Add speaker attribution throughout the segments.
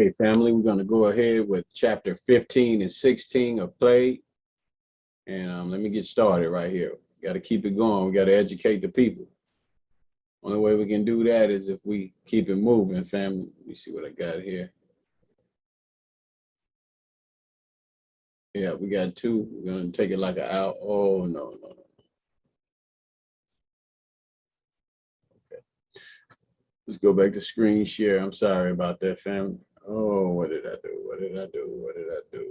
Speaker 1: Okay, family, we're going to go ahead with chapter 15 and 16 of Plague. And let me get started right here. Got to keep it going. We got to educate the people. Only way we can do that is if we keep it moving, family. Let me see what I got here. Yeah, we got two. We're going to take it like an hour. Oh, no. Okay. Let's go back to screen share. I'm sorry about that, family. Oh, what did I do? What did I do?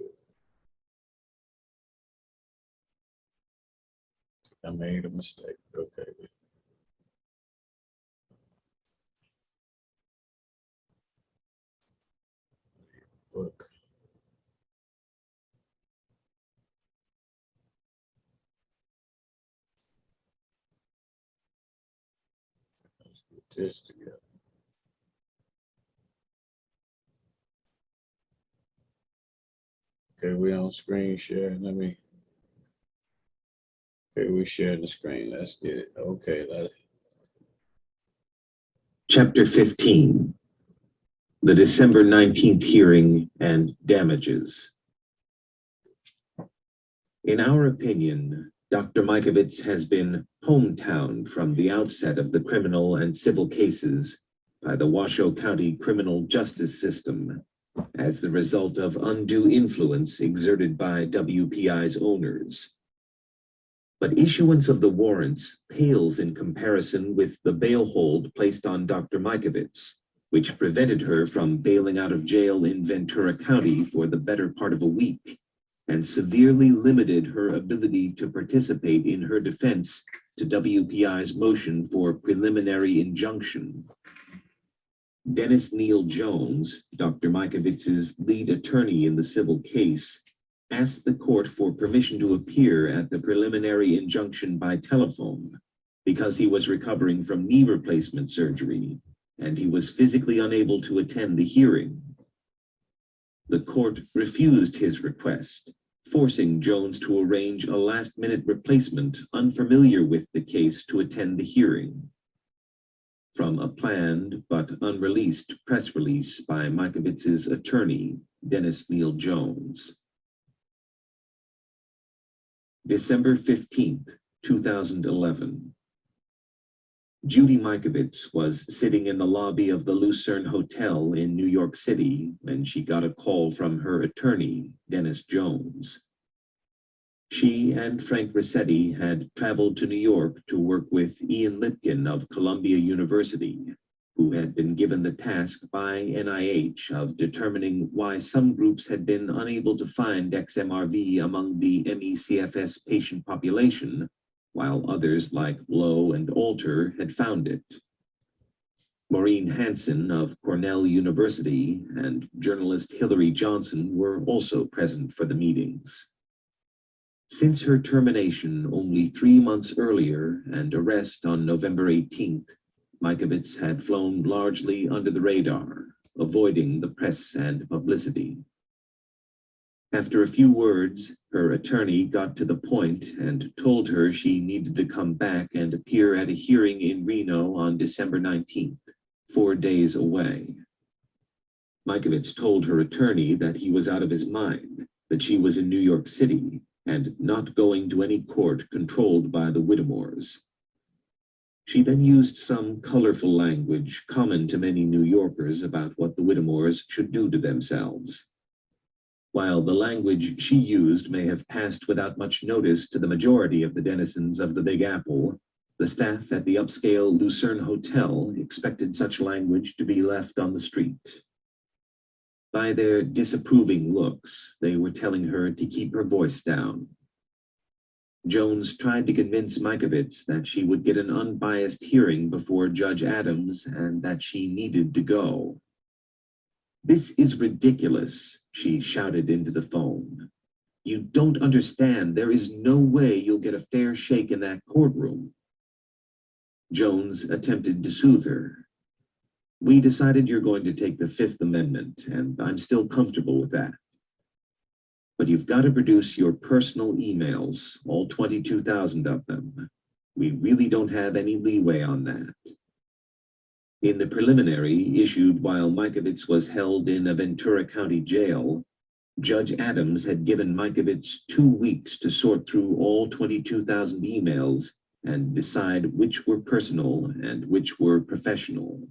Speaker 1: I made a mistake. Okay. Book. Let's get this together. Okay, we on screen share. Okay, we sharing the screen. Let's get it. Okay,
Speaker 2: Chapter 15, the December 19th hearing and damages. In our opinion, Dr. Mikovits has been hometown from the outset of the criminal and civil cases by the Washoe County criminal justice system as the result of undue influence exerted by WPI's owners. But issuance of the warrants pales in comparison with the bail hold placed on Dr. Mikovits, which prevented her from bailing out of jail in Ventura County for the better part of a week, and severely limited her ability to participate in her defense to WPI's motion for preliminary injunction. Dennis Neal Jones, Dr. Mikovits's lead attorney in the civil case, asked the court for permission to appear at the preliminary injunction by telephone because he was recovering from knee replacement surgery and he was physically unable to attend the hearing. The court refused his request, forcing Jones to arrange a last-minute replacement unfamiliar with the case to attend the hearing. From a planned but unreleased press release by Mikovits's attorney, Dennis Neal Jones. December 15th, 2011. Judy Mikovits was sitting in the lobby of the Lucerne Hotel in New York City when she got a call from her attorney, Dennis Jones. She and Frank Rossetti had traveled to New York to work with Ian Litkin of Columbia University, who had been given the task by NIH of determining why some groups had been unable to find XMRV among the MECFS patient population, while others like Lowe and Alter had found it. Maureen Hansen of Cornell University and journalist Hillary Johnson were also present for the meetings. Since her termination only 3 months earlier and arrest on November 18th, Mikovits had flown largely under the radar, avoiding the press and publicity. After a few words, her attorney got to the point and told her she needed to come back and appear at a hearing in Reno on December 19th, 4 days away. Mikovits told her attorney that he was out of his mind, that she was in New York City, and not going to any court controlled by the Whittemores. She then used some colorful language common to many New Yorkers about what the Whittemores should do to themselves. While the language she used may have passed without much notice to the majority of the denizens of the Big Apple, the staff at the upscale Lucerne Hotel expected such language to be left on the street. By their disapproving looks, they were telling her to keep her voice down. Jones tried to convince Mikovits that she would get an unbiased hearing before Judge Adams and that she needed to go. "This is ridiculous," she shouted into the phone. "You don't understand. There is no way you'll get a fair shake in that courtroom." Jones attempted to soothe her. "We decided you're going to take the Fifth Amendment, and I'm still comfortable with that. But you've got to produce your personal emails, all 22,000 of them. We really don't have any leeway on that." In the preliminary issued while Mikovits was held in a Ventura County jail, Judge Adams had given Mikovits 2 weeks to sort through all 22,000 emails and decide which were personal and which were professional.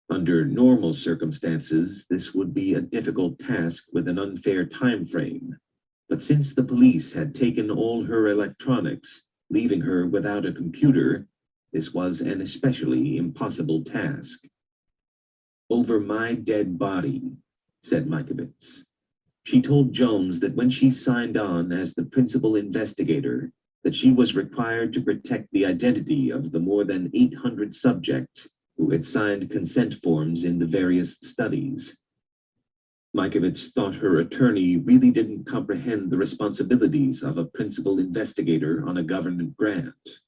Speaker 2: Under normal circumstances, this would be a difficult task with an unfair time frame. But since the police had taken all her electronics, leaving her without a computer, this was an especially impossible task. "Over my dead body," said Mikovits. She told Jones that when she signed on as the principal investigator, that she was required to protect the identity of the more than 800 subjects who had signed consent forms in the various studies. Mikovits thought her attorney really didn't comprehend the responsibilities of a principal investigator on a government grant.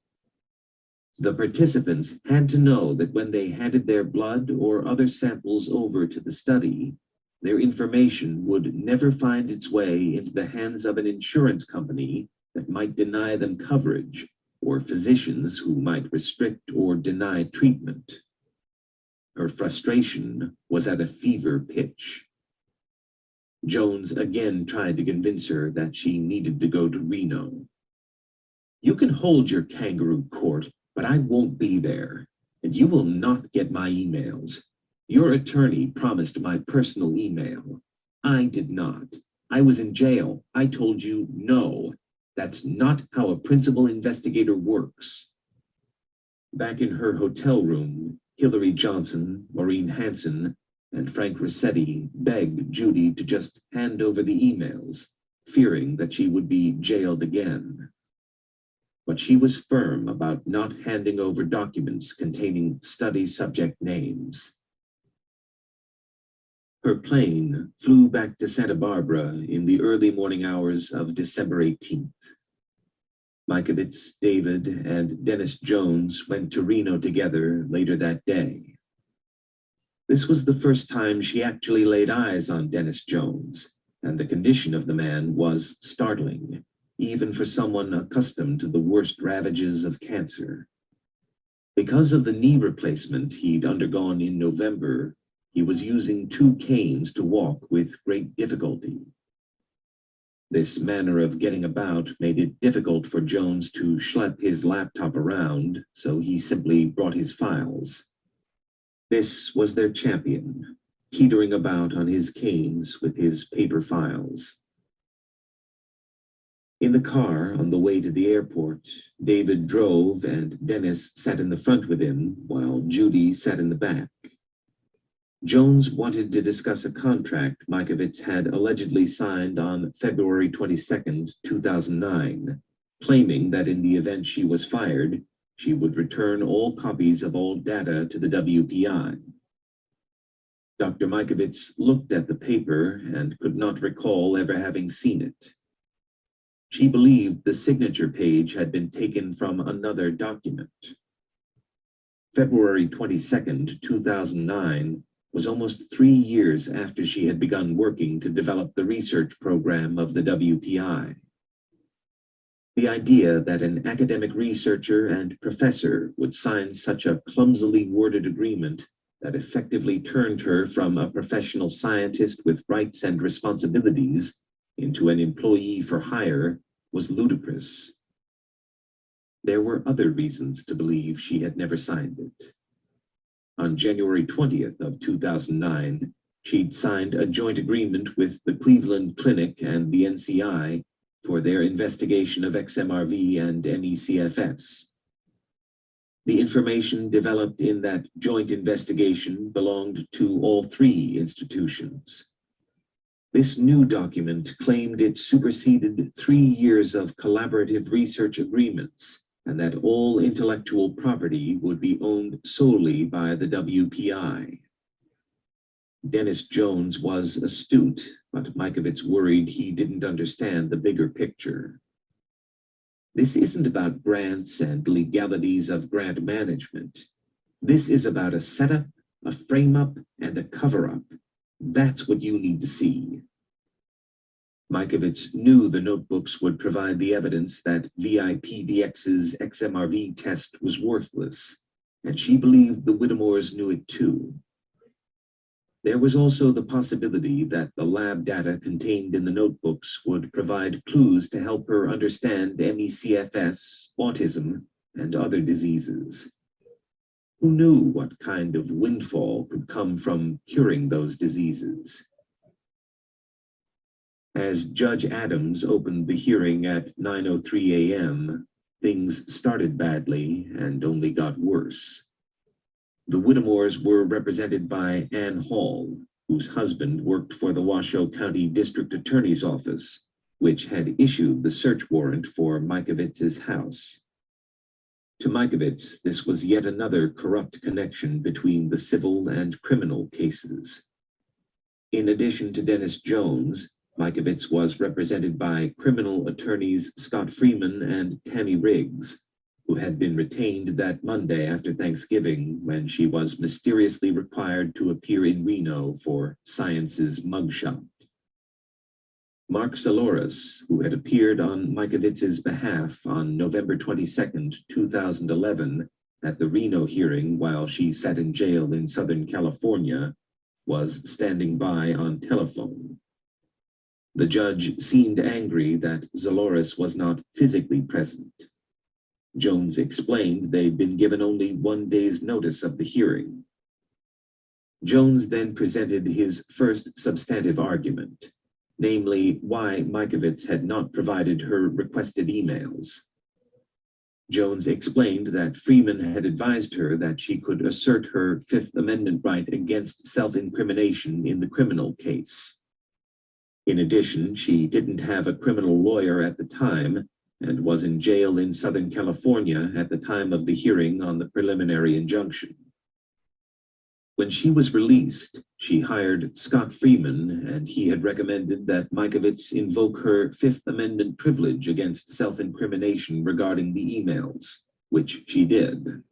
Speaker 2: The participants had to know that when they handed their blood or other samples over to the study, their information would never find its way into the hands of an insurance company that might deny them coverage, or physicians who might restrict or deny treatment. Her frustration was at a fever pitch. Jones again tried to convince her that she needed to go to Reno. "You can hold your kangaroo court, but I won't be there, and you will not get my emails. Your attorney promised my personal email. I did not. I was in jail. I told you no. That's not how a principal investigator works." Back in her hotel room, Hillary Johnson, Maureen Hanson, and Frank Rossetti begged Judy to just hand over the emails, fearing that she would be jailed again. But she was firm about not handing over documents containing study subject names. Her plane flew back to Santa Barbara in the early morning hours of December 18th. Mikovits, David, and Dennis Jones went to Reno together later that day. This was the first time she actually laid eyes on Dennis Jones, and the condition of the man was startling, even for someone accustomed to the worst ravages of cancer. Because of the knee replacement he'd undergone in November, he was using 2 canes to walk with great difficulty. This manner of getting about made it difficult for Jones to schlep his laptop around, so he simply brought his files. This was their champion, teetering about on his canes with his paper files. In the car on the way to the airport, David drove and Dennis sat in the front with him, while Judy sat in the back. Jones wanted to discuss a contract Mikovits had allegedly signed on February 22nd, 2009, claiming that in the event she was fired, she would return all copies of all data to the WPI. Dr. Mikovits looked at the paper and could not recall ever having seen it. She believed the signature page had been taken from another document. February 22nd, 2009, was almost 3 years after she had begun working to develop the research program of the WPI. The idea that an academic researcher and professor would sign such a clumsily worded agreement that effectively turned her from a professional scientist with rights and responsibilities into an employee for hire was ludicrous. There were other reasons to believe she had never signed it. On January 20th of 2009, she'd signed a joint agreement with the Cleveland Clinic and the NCI for their investigation of XMRV and MECFS. The information developed in that joint investigation belonged to all 3 institutions. This new document claimed it superseded 3 years of collaborative research agreements, and that all intellectual property would be owned solely by the WPI. Dennis Jones was astute, but Mikovits worried he didn't understand the bigger picture. This isn't about grants and legalities of grant management. This is about a setup, a frame-up, and a cover-up. That's what you need to see. Mikovits knew the notebooks would provide the evidence that VIPDX's XMRV test was worthless, and she believed the Whittemores knew it too. There was also the possibility that the lab data contained in the notebooks would provide clues to help her understand MECFS, autism, and other diseases. Who knew what kind of windfall could come from curing those diseases? As Judge Adams opened the hearing at 9:03 a.m., things started badly and only got worse. The Whittemores were represented by Ann Hall, whose husband worked for the Washoe County District Attorney's Office, which had issued the search warrant for Mikovits' house. To Mikovits, this was yet another corrupt connection between the civil and criminal cases. In addition to Dennis Jones, Mikovits was represented by criminal attorneys Scott Freeman and Tammy Riggs, who had been retained that Monday after Thanksgiving when she was mysteriously required to appear in Reno for Science's mugshot. Mark Saloris, who had appeared on Mikovits' behalf on November 22, 2011, at the Reno hearing while she sat in jail in Southern California, was standing by on telephone. The judge seemed angry that Saloris was not physically present. Jones explained they'd been given only 1 day's notice of the hearing. Jones then presented his first substantive argument, namely why Mikovits had not provided her requested emails. Jones explained that Freeman had advised her that she could assert her Fifth Amendment right against self-incrimination in the criminal case. In addition, she didn't have a criminal lawyer at the time and was in jail in Southern California at the time of the hearing on the preliminary injunction. When she was released, she hired Scott Freeman, and he had recommended that Mikovits invoke her Fifth Amendment privilege against self-incrimination regarding the emails, which she did.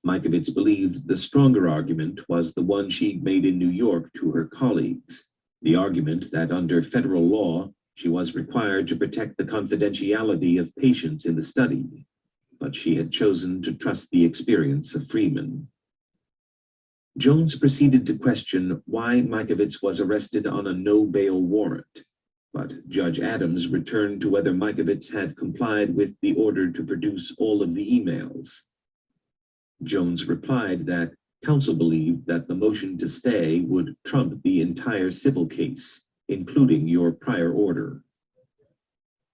Speaker 2: Mikovits believed the stronger argument was the one she'd made in New York to her colleagues, the argument that under federal law, she was required to protect the confidentiality of patients in the study, but she had chosen to trust the experience of Freeman. Jones proceeded to question why Mikovits was arrested on a no-bail warrant, but Judge Adams returned to whether Mikovits had complied with the order to produce all of the emails. Jones replied that counsel believed that the motion to stay would trump the entire civil case, including your prior order.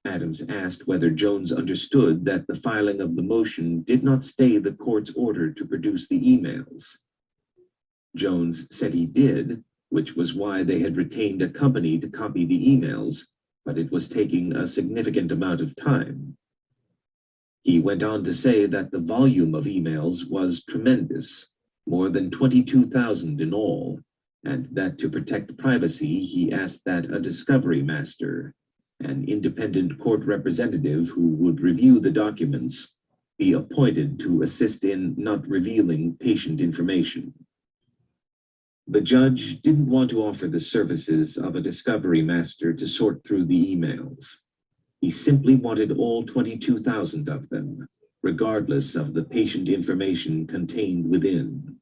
Speaker 2: Adams asked whether Jones understood that the filing of the motion did not stay the court's order to produce the emails. Jones said he did, which was why they had retained a company to copy the emails, but it was taking a significant amount of time. He went on to say that the volume of emails was tremendous, more than 22,000 in all, and that to protect privacy, he asked that a discovery master, an independent court representative who would review the documents, be appointed to assist in not revealing patient information. The judge didn't want to offer the services of a discovery master to sort through the emails. He simply wanted all 22,000 of them, regardless of the patient information contained within.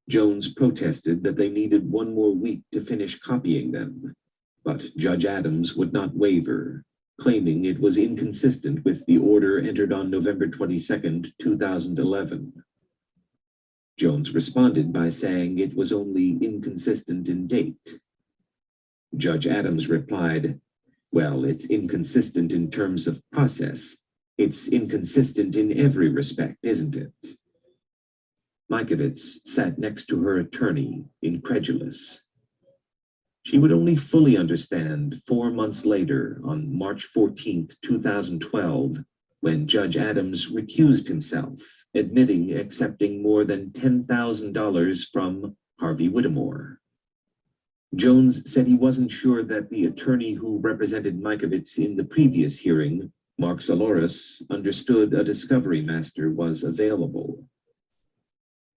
Speaker 2: Jones protested that they needed 1 more week to finish copying them, but Judge Adams would not waver, claiming it was inconsistent with the order entered on November 22, 2011. Jones responded by saying it was only inconsistent in date. Judge Adams replied, "Well, it's inconsistent in terms of process. It's inconsistent in every respect, isn't it?" Mikovits sat next to her attorney, incredulous. She would only fully understand 4 months later, on March 14, 2012, when Judge Adams recused himself, admitting accepting more than $10,000 from Harvey Whittemore. Jones said he wasn't sure that the attorney who represented Mikovits in the previous hearing, Mark Saloris, understood a discovery master was available.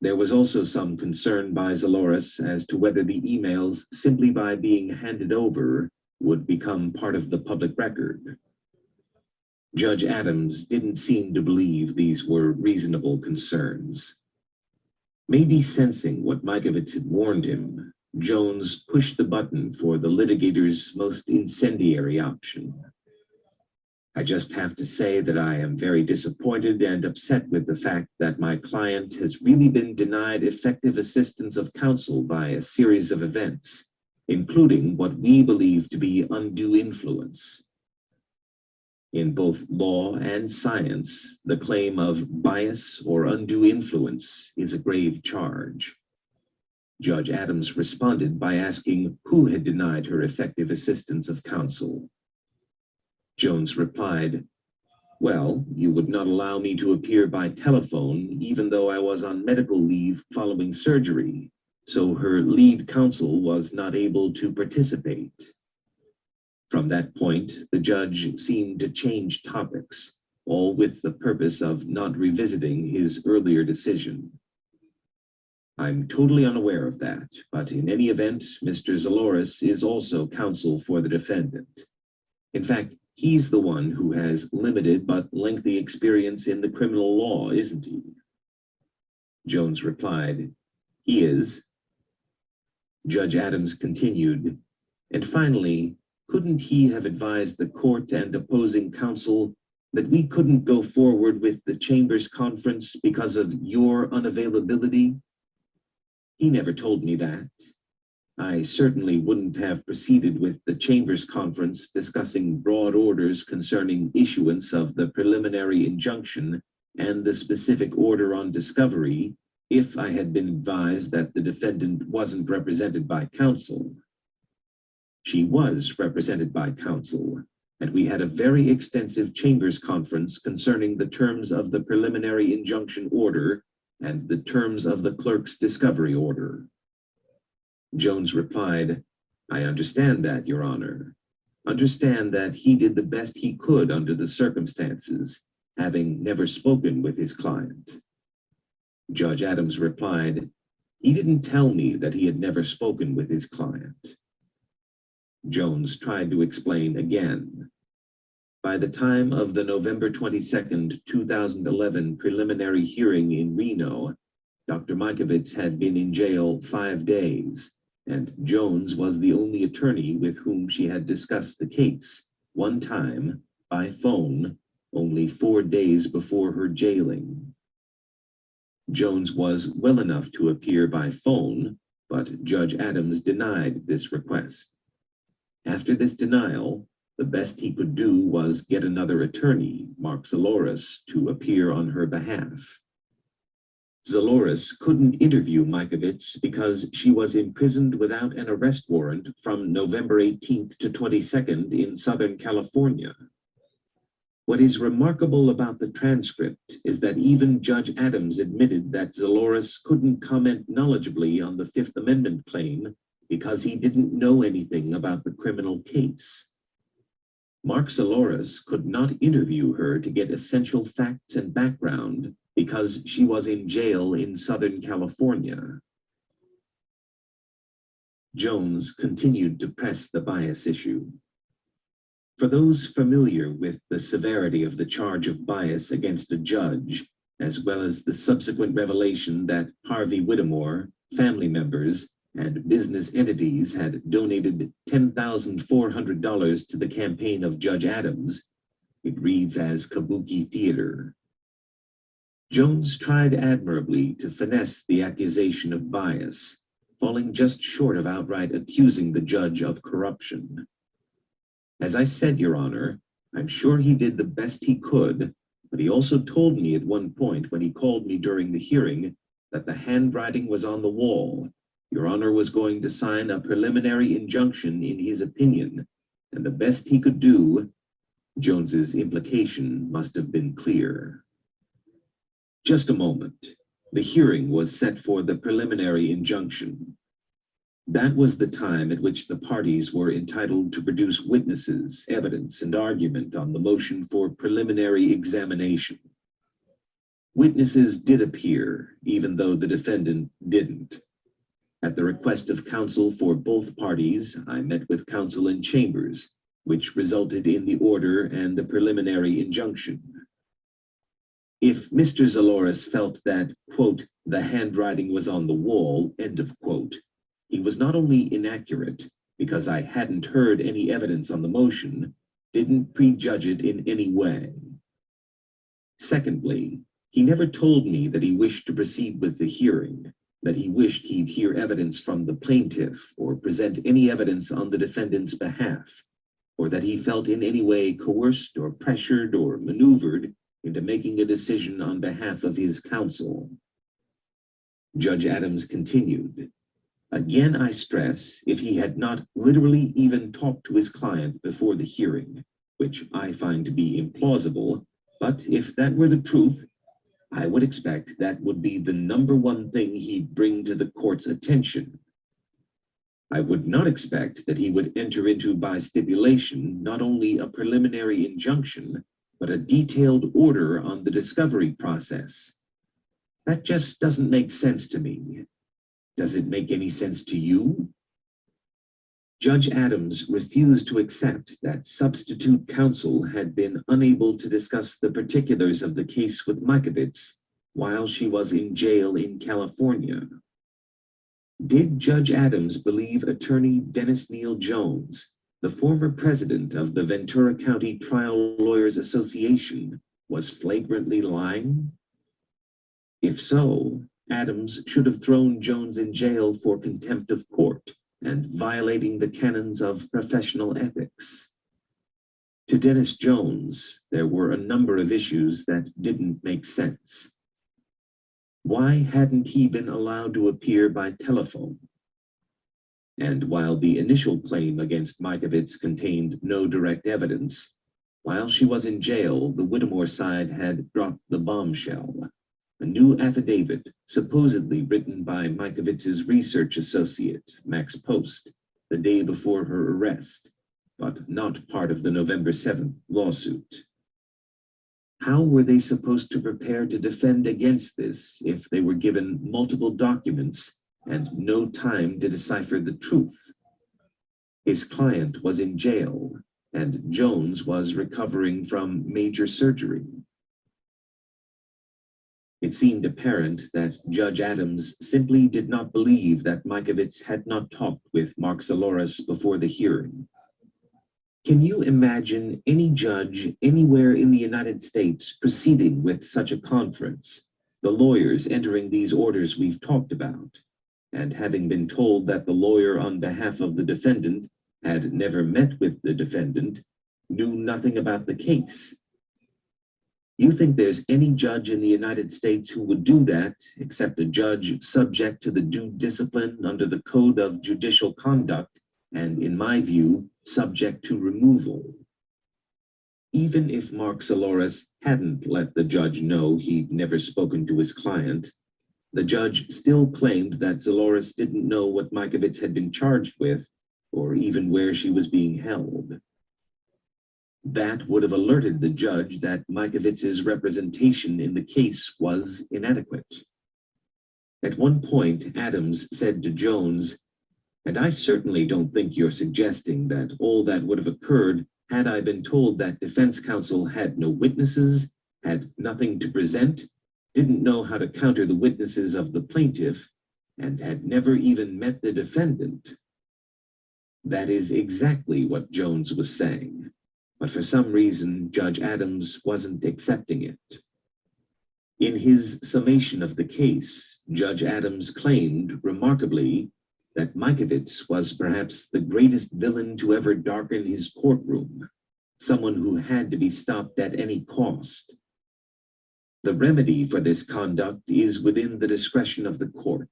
Speaker 2: There was also some concern by Saloris as to whether the emails, simply by being handed over, would become part of the public record. Judge Adams didn't seem to believe these were reasonable concerns. Maybe sensing what Mikovits had warned him, Jones pushed the button for the litigator's most incendiary option. I just have to say that I am very disappointed and upset with the fact that my client has really been denied effective assistance of counsel by a series of events, including what we believe to be undue influence. In both law and science, the claim of bias or undue influence is a grave charge. Judge Adams responded by asking who had denied her effective assistance of counsel. Jones replied, "Well, you would not allow me to appear by telephone, even though I was on medical leave following surgery, so her lead counsel was not able to participate." From that point, the judge seemed to change topics, all with the purpose of not revisiting his earlier decision. I'm totally unaware of that, but in any event, Mr. Zaloris is also counsel for the defendant. In fact, he's the one who has limited but lengthy experience in the criminal law, isn't he? Jones replied, "He is." Judge Adams continued, "And finally, couldn't he have advised the court and opposing counsel that we couldn't go forward with the Chambers conference because of your unavailability?" "He never told me that. I certainly wouldn't have proceeded with the Chambers conference discussing broad orders concerning issuance of the preliminary injunction and the specific order on discovery if I had been advised that the defendant wasn't represented by counsel." She was represented by counsel, and we had a very extensive Chambers conference concerning the terms of the preliminary injunction order and the terms of the clerk's discovery order. Jones replied, "I understand that, Your Honor. Understand that he did the best he could under the circumstances, having never spoken with his client." Judge Adams replied, "He didn't tell me that he had never spoken with his client." Jones tried to explain again. By the time of the November 22nd, 2011 preliminary hearing in Reno, Dr. Mikovits had been in jail 5 days, and Jones was the only attorney with whom she had discussed the case, one time, by phone, only 4 days before her jailing. Jones was well enough to appear by phone, but Judge Adams denied this request. After this denial, the best he could do was get another attorney, Mark Zaloris, to appear on her behalf. Zaloris couldn't interview Mikovits because she was imprisoned without an arrest warrant from November 18th to 22nd in Southern California. What is remarkable about the transcript is that even Judge Adams admitted that Zaloris couldn't comment knowledgeably on the Fifth Amendment claim because he didn't know anything about the criminal case. Mark Zaloris could not interview her to get essential facts and background because she was in jail in Southern California. Jones continued to press the bias issue. For those familiar with the severity of the charge of bias against a judge, as well as the subsequent revelation that Harvey Whittemore, family members, and business entities had donated $10,400 to the campaign of Judge Adams, it reads as kabuki theater. Jones tried admirably to finesse the accusation of bias, falling just short of outright accusing the judge of corruption. As I said, Your Honor, I'm sure he did the best he could, but he also told me at one point when he called me during the hearing that the handwriting was on the wall. Your Honor was going to sign a preliminary injunction in his opinion, and the best he could do. Jones's implication must have been clear. Just a moment. The hearing was set for the preliminary injunction. That was the time at which the parties were entitled to produce witnesses, evidence, and argument on the motion for preliminary examination. Witnesses did appear, even though the defendant didn't. At the request of counsel for both parties, I met with counsel in chambers, which resulted in the order and the preliminary injunction. If Mr. Zaloris felt that, quote, the handwriting was on the wall, end of quote, he was not only inaccurate, because I hadn't heard any evidence on the motion, didn't prejudge it in any way. Secondly, he never told me that he wished to proceed with the hearing, that he wished he'd hear evidence from the plaintiff or present any evidence on the defendant's behalf, or that he felt in any way coerced or pressured or maneuvered into making a decision on behalf of his counsel. Judge Adams continued, again, I stress, if he had not literally even talked to his client before the hearing, which I find to be implausible, but if that were the truth, I would expect that would be the number one thing he'd bring to the court's attention. I would not expect that he would enter into by stipulation not only a preliminary injunction, but a detailed order on the discovery process. That just doesn't make sense to me. Does it make any sense to you? Judge Adams refused to accept that substitute counsel had been unable to discuss the particulars of the case with MIKOVITS while she was in jail in California. Did Judge Adams believe attorney Dennis Neal Jones, the former president of the Ventura County Trial Lawyers Association, was flagrantly lying? If so, Adams should have thrown Jones in jail for contempt of court and violating the canons of professional ethics. To Dennis Jones, there were a number of issues that didn't make sense. Why hadn't he been allowed to appear by telephone? And while the initial claim against MIKOVITS contained no direct evidence, while she was in jail, the Whittemore side had dropped the bombshell. A new affidavit, supposedly written by MIKOVITS's research associate, Max Post, the day before her arrest, but not part of the November 7th lawsuit. How were they supposed to prepare to defend against this if they were given multiple documents and no time to decipher the truth? His client was in jail, and Jones was recovering from major surgery. It seemed apparent that Judge Adams simply did not believe that MIKOVITS had not talked with Mark Zaloris before the hearing. Can you imagine any judge anywhere in the United States proceeding with such a conference, the lawyers entering these orders we've talked about, and having been told that the lawyer on behalf of the defendant had never met with the defendant, knew nothing about the case? You think there's any judge in the United States who would do that, except a judge subject to the due discipline under the Code of Judicial Conduct, and in my view, subject to removal? Even if Mark Zaloris hadn't let the judge know he'd never spoken to his client, the judge still claimed that Zaloris didn't know what MIKOVITS had been charged with, or even where she was being held. That would have alerted the judge that MIKOVITS's representation in the case was inadequate. At one point, Adams said to Jones, "And I certainly don't think you're suggesting that all that would have occurred had I been told that defense counsel had no witnesses, had nothing to present, didn't know how to counter the witnesses of the plaintiff, and had never even met the defendant." That is exactly what Jones was saying, but for some reason, Judge Adams wasn't accepting it. In his summation of the case, Judge Adams claimed, remarkably, that MIKOVITS was perhaps the greatest villain to ever darken his courtroom, someone who had to be stopped at any cost. The remedy for this conduct is within the discretion of the court.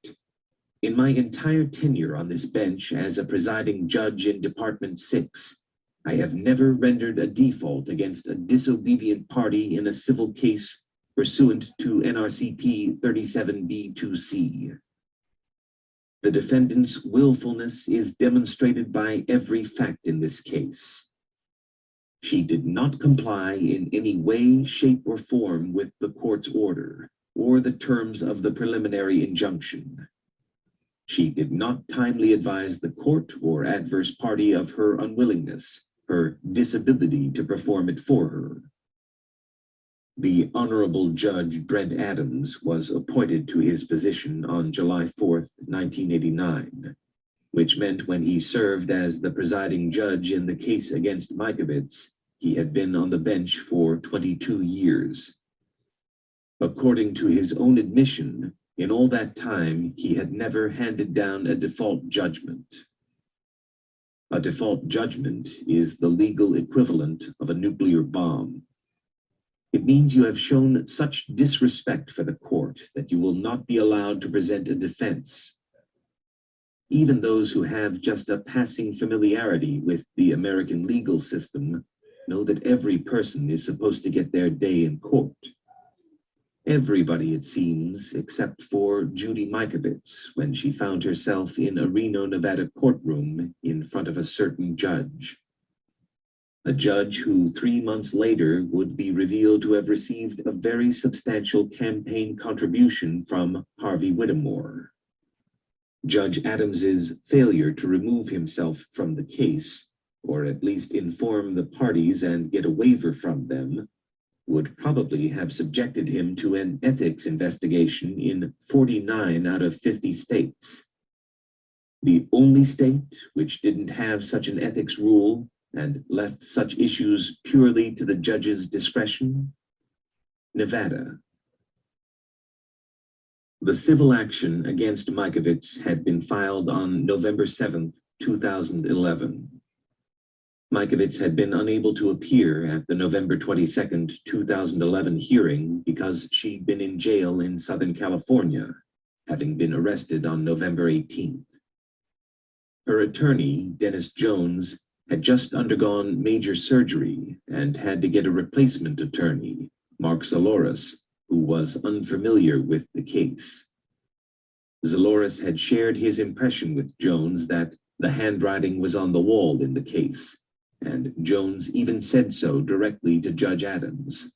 Speaker 2: In my entire tenure on this bench as a presiding judge in Department 6, I have never rendered a default against a disobedient party in a civil case pursuant to NRCP 37B2C. The defendant's willfulness is demonstrated by every fact in this case. She did not comply in any way, shape, or form with the court's order or the terms of the preliminary injunction. She did not timely advise the court or adverse party of her unwillingness, her disability to perform it for her. The Honorable Judge Brent Adams was appointed to his position on July 4th, 1989, which meant when he served as the presiding judge in the case against Mikovits, he had been on the bench for 22 years. According to his own admission, in all that time, he had never handed down a default judgment. A default judgment is the legal equivalent of a nuclear bomb. It means you have shown such disrespect for the court that you will not be allowed to present a defense. Even those who have just a passing familiarity with the American legal system know that every person is supposed to get their day in court. Everybody, it seems, except for Judy Mikovits when she found herself in a Reno, Nevada courtroom in front of a certain judge. A judge who 3 months later would be revealed to have received a very substantial campaign contribution from Harvey Whittemore. Judge Adams's failure to remove himself from the case, or at least inform the parties and get a waiver from them, would probably have subjected him to an ethics investigation in 49 out of 50 states. The only state which didn't have such an ethics rule and left such issues purely to the judge's discretion? Nevada. The civil action against Mikovits had been filed on November 7, 2011. Mikovits had been unable to appear at the November 22, 2011 hearing because she'd been in jail in Southern California, having been arrested on November 18th. Her attorney, Dennis Jones, had just undergone major surgery and had to get a replacement attorney, Mark Zaloris, who was unfamiliar with the case. Zaloris had shared his impression with Jones that the handwriting was on the wall in the case, and Jones even said so directly to Judge Adams.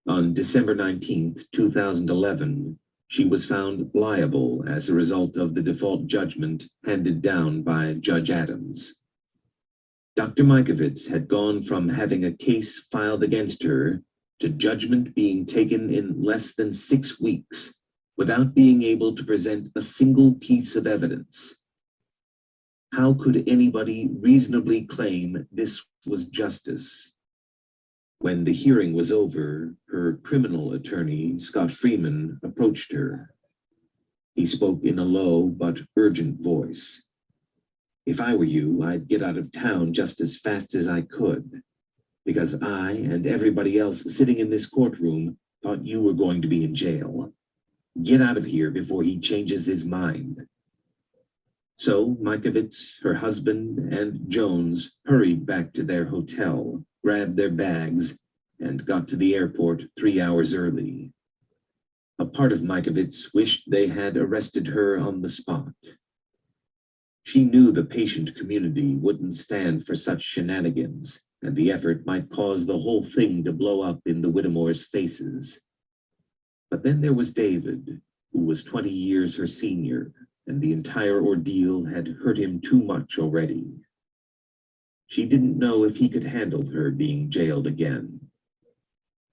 Speaker 2: On December 19, 2011, she was found liable as a result of the default judgment handed down by Judge Adams. Dr. Mikovits had gone from having a case filed against her to judgment being taken in less than 6 weeks without being able to present a single piece of evidence. How could anybody reasonably claim this was justice? When the hearing was over, her criminal attorney, Scott Freeman, approached her. He spoke in a low but urgent voice. "If I were you, I'd get out of town just as fast as I could, because I and everybody else sitting in this courtroom thought you were going to be in jail. Get out of here before he changes his mind." So Mikovits, her husband, and Jones hurried back to their hotel, grabbed their bags, and got to the airport 3 hours early. A part of Mikovits wished they had arrested her on the spot. She knew the patient community wouldn't stand for such shenanigans, and the effort might cause the whole thing to blow up in the Whittemores' faces. But then there was David, who was 20 years her senior, and the entire ordeal had hurt him too much already. She didn't know if he could handle her being jailed again.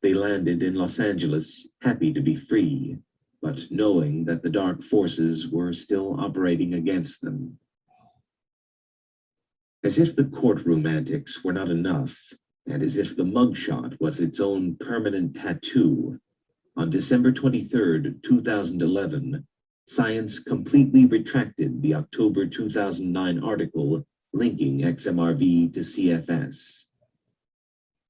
Speaker 2: They landed in Los Angeles, happy to be free, but knowing that the dark forces were still operating against them. As if the courtroom antics were not enough, and as if the mugshot was its own permanent tattoo, on December 23, 2011, Science completely retracted the October 2009 article linking XMRV to CFS.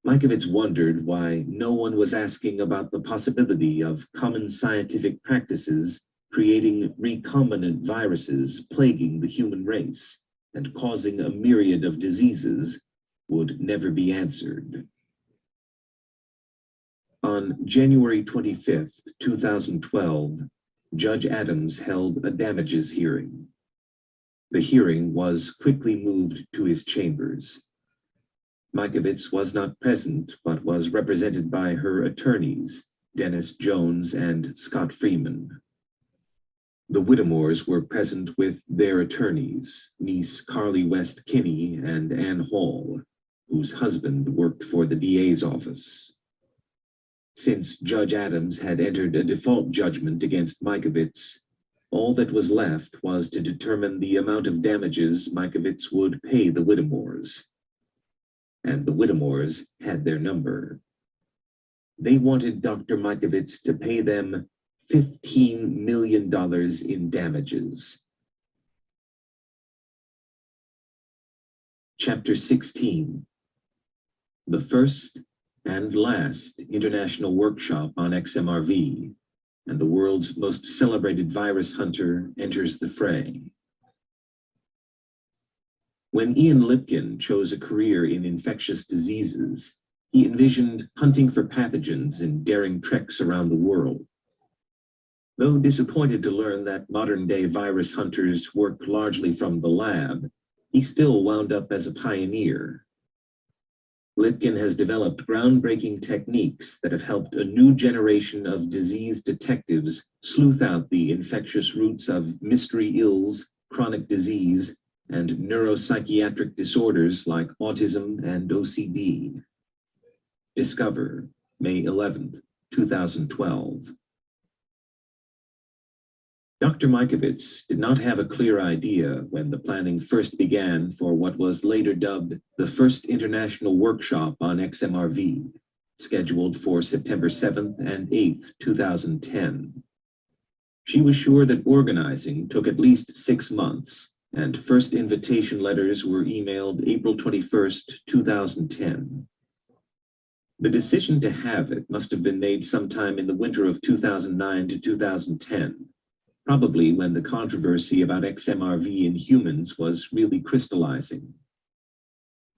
Speaker 2: Mikovits wondered why no one was asking about the possibility of common scientific practices creating recombinant viruses plaguing the human race and causing a myriad of diseases would never be answered. On January 25, 2012, Judge Adams held a damages hearing. The hearing was quickly moved to his chambers. Mikovits was not present, but was represented by her attorneys, Dennis Jones and Scott Freeman. The Whittemores were present with their attorneys, niece Carly West Kinney and Ann Hall, whose husband worked for the DA's office. Since Judge Adams had entered a default judgment against Mikovits, all that was left was to determine the amount of damages Mikovits would pay the Whittemores. And the Whittemores had their number. They wanted Dr. Mikovits to pay them $15 million in damages. Chapter 16. The first and last international workshop on XMRV, and the world's most celebrated virus hunter enters the fray. When Ian Lipkin chose a career in infectious diseases, he envisioned hunting for pathogens and daring treks around the world. Though disappointed to learn that modern-day virus hunters work largely from the lab, he still wound up as a pioneer. Lipkin has developed groundbreaking techniques that have helped a new generation of disease detectives sleuth out the infectious roots of mystery ills, chronic disease, and neuropsychiatric disorders like autism and OCD. Discover, May 11th, 2012. Dr. Mikovits did not have a clear idea when the planning first began for what was later dubbed the First International Workshop on XMRV, scheduled for September 7th and 8th, 2010. She was sure that organizing took at least 6 months, and first invitation letters were emailed April 21st, 2010. The decision to have it must have been made sometime in the winter of 2009 to 2010. Probably when the controversy about XMRV in humans was really crystallizing.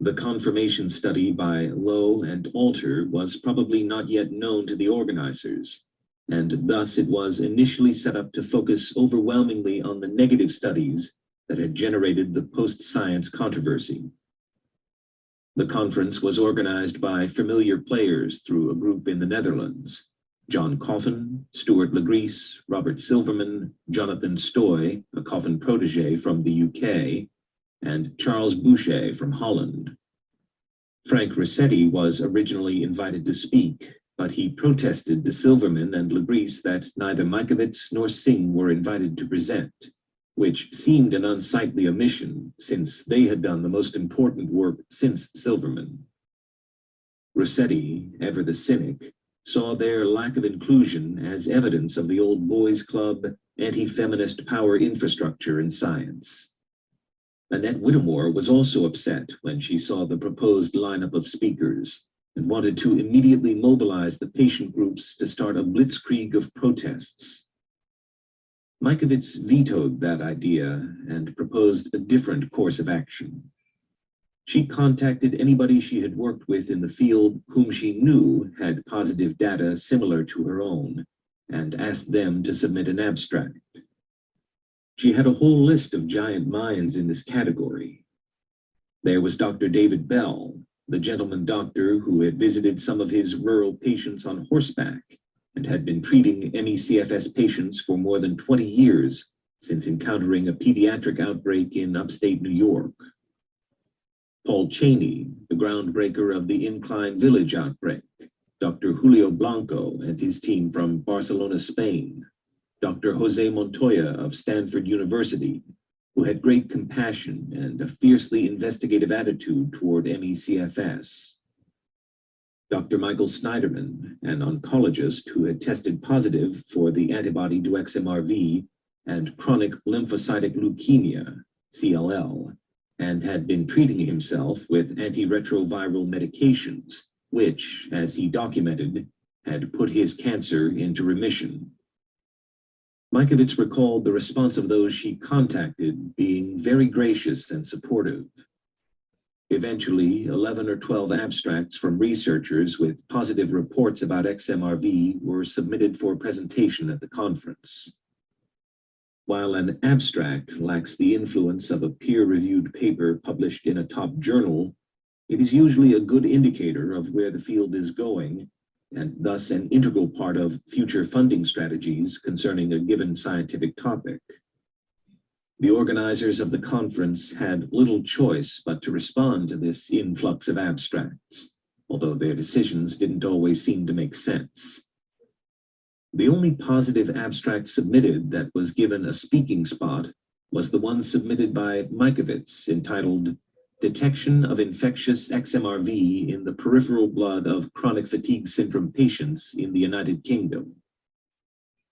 Speaker 2: The confirmation study by Lowe and Alter was probably not yet known to the organizers, and thus it was initially set up to focus overwhelmingly on the negative studies that had generated the post-science controversy. The conference was organized by familiar players through a group in the Netherlands: John Coffin, Stuart Legreese, Robert Silverman, Jonathan Stoy, a Coffin protege from the UK, and Charles Boucher from Holland. Frank Rossetti was originally invited to speak, but he protested to Silverman and Legreese that neither Mikovits nor Singh were invited to present, which seemed an unsightly omission since they had done the most important work since Silverman. Rossetti, ever the cynic, saw their lack of inclusion as evidence of the old boys club, anti-feminist power infrastructure in science. Annette Whittemore was also upset when she saw the proposed lineup of speakers and wanted to immediately mobilize the patient groups to start a blitzkrieg of protests. Mikovits vetoed that idea and proposed a different course of action. She contacted anybody she had worked with in the field whom she knew had positive data similar to her own, and asked them to submit an abstract. She had a whole list of giant minds in this category. There was Dr. David Bell, the gentleman doctor who had visited some of his rural patients on horseback and had been treating ME/CFS patients for more than 20 years since encountering a pediatric outbreak in upstate New York. Paul Cheney, the groundbreaker of the Incline Village outbreak, Dr. Julio Blanco and his team from Barcelona, Spain, Dr. Jose Montoya of Stanford University, who had great compassion and a fiercely investigative attitude toward ME/CFS, Dr. Michael Snyderman, an oncologist who had tested positive for the antibody to XMRV and chronic lymphocytic leukemia, CLL, and had been treating himself with antiretroviral medications, which, as he documented, had put his cancer into remission. Mikovits recalled the response of those she contacted being very gracious and supportive. Eventually, 11 or 12 abstracts from researchers with positive reports about XMRV were submitted for presentation at the conference. While an abstract lacks the influence of a peer-reviewed paper published in a top journal, it is usually a good indicator of where the field is going and thus an integral part of future funding strategies concerning a given scientific topic. The organizers of the conference had little choice but to respond to this influx of abstracts, although their decisions didn't always seem to make sense. The only positive abstract submitted that was given a speaking spot was the one submitted by MIKOVITS entitled Detection of Infectious XMRV in the Peripheral Blood of Chronic Fatigue Syndrome Patients in the United Kingdom.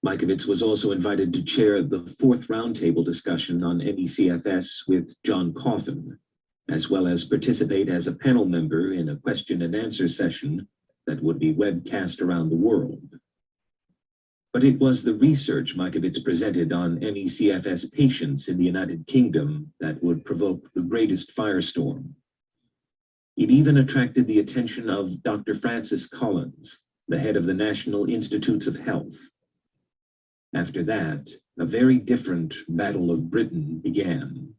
Speaker 2: MIKOVITS was also invited to chair the fourth roundtable discussion on MECFS with John Coffin, as well as participate as a panel member in a question and answer session that would be webcast around the world. But it was the research MIKOVITS presented on MECFS patients in the United Kingdom that would provoke the greatest firestorm. It even attracted the attention of Dr. Francis Collins, the head of the National Institutes of Health. After that, a very different Battle of Britain began.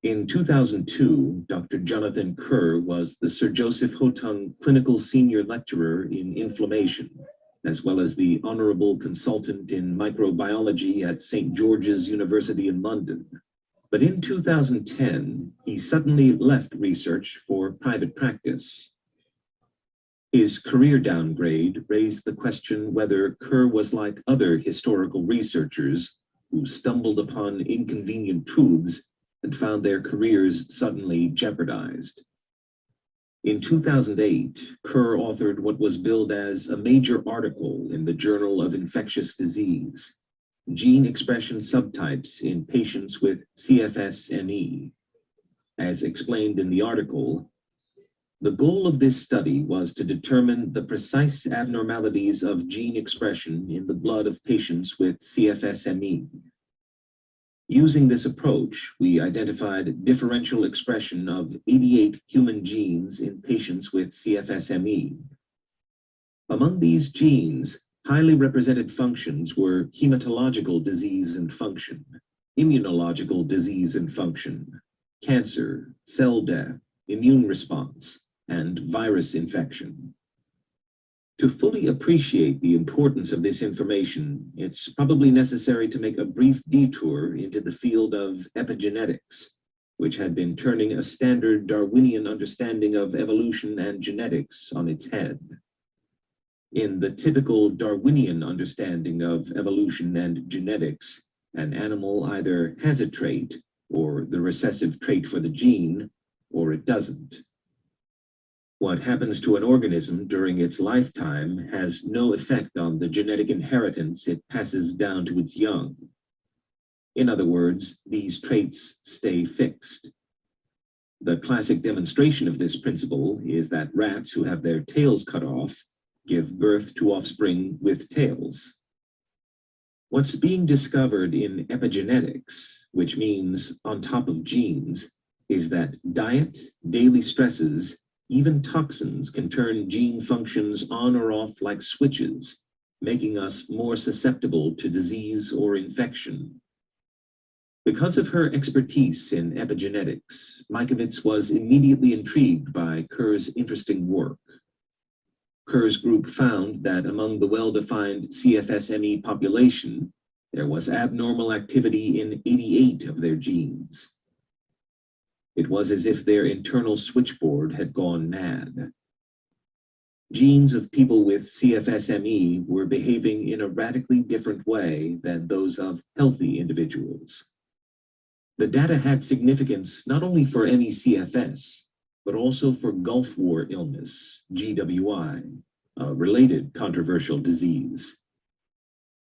Speaker 2: In 2002, Dr. Jonathan Kerr was the Sir Joseph Hotung Clinical Senior Lecturer in Inflammation, as well as the Honorable Consultant in Microbiology at St. George's University in London. But in 2010, he suddenly left research for private practice. His career downgrade raised the question whether Kerr was like other historical researchers who stumbled upon inconvenient truths and found their careers suddenly jeopardized. In 2008, Kerr authored what was billed as a major article in the Journal of Infectious Disease, Gene Expression Subtypes in Patients with CFS-ME. As explained in the article, the goal of this study was to determine the precise abnormalities of gene expression in the blood of patients with CFS-ME. Using this approach, we identified differential expression of 88 human genes in patients with CFS-ME. Among these genes, highly represented functions were hematological disease and function, immunological disease and function, cancer, cell death, immune response, and virus infection. To fully appreciate the importance of this information, it's probably necessary to make a brief detour into the field of epigenetics, which had been turning a standard Darwinian understanding of evolution and genetics on its head. In the typical Darwinian understanding of evolution and genetics, an animal either has a trait, or the recessive trait for the gene, or it doesn't. What happens to an organism during its lifetime has no effect on the genetic inheritance it passes down to its young. In other words, these traits stay fixed. The classic demonstration of this principle is that rats who have their tails cut off give birth to offspring with tails. What's being discovered in epigenetics, which means on top of genes, is that diet, daily stresses, even toxins can turn gene functions on or off like switches, making us more susceptible to disease or infection. Because of her expertise in epigenetics, MIKOVITS was immediately intrigued by Kerr's interesting work. Kerr's group found that among the well-defined CFS-ME population, there was abnormal activity in 88 of their genes. It was as if their internal switchboard had gone mad. Genes of people with CFS-ME were behaving in a radically different way than those of healthy individuals. The data had significance not only for ME-CFS, but also for Gulf War illness, GWI, a related controversial disease.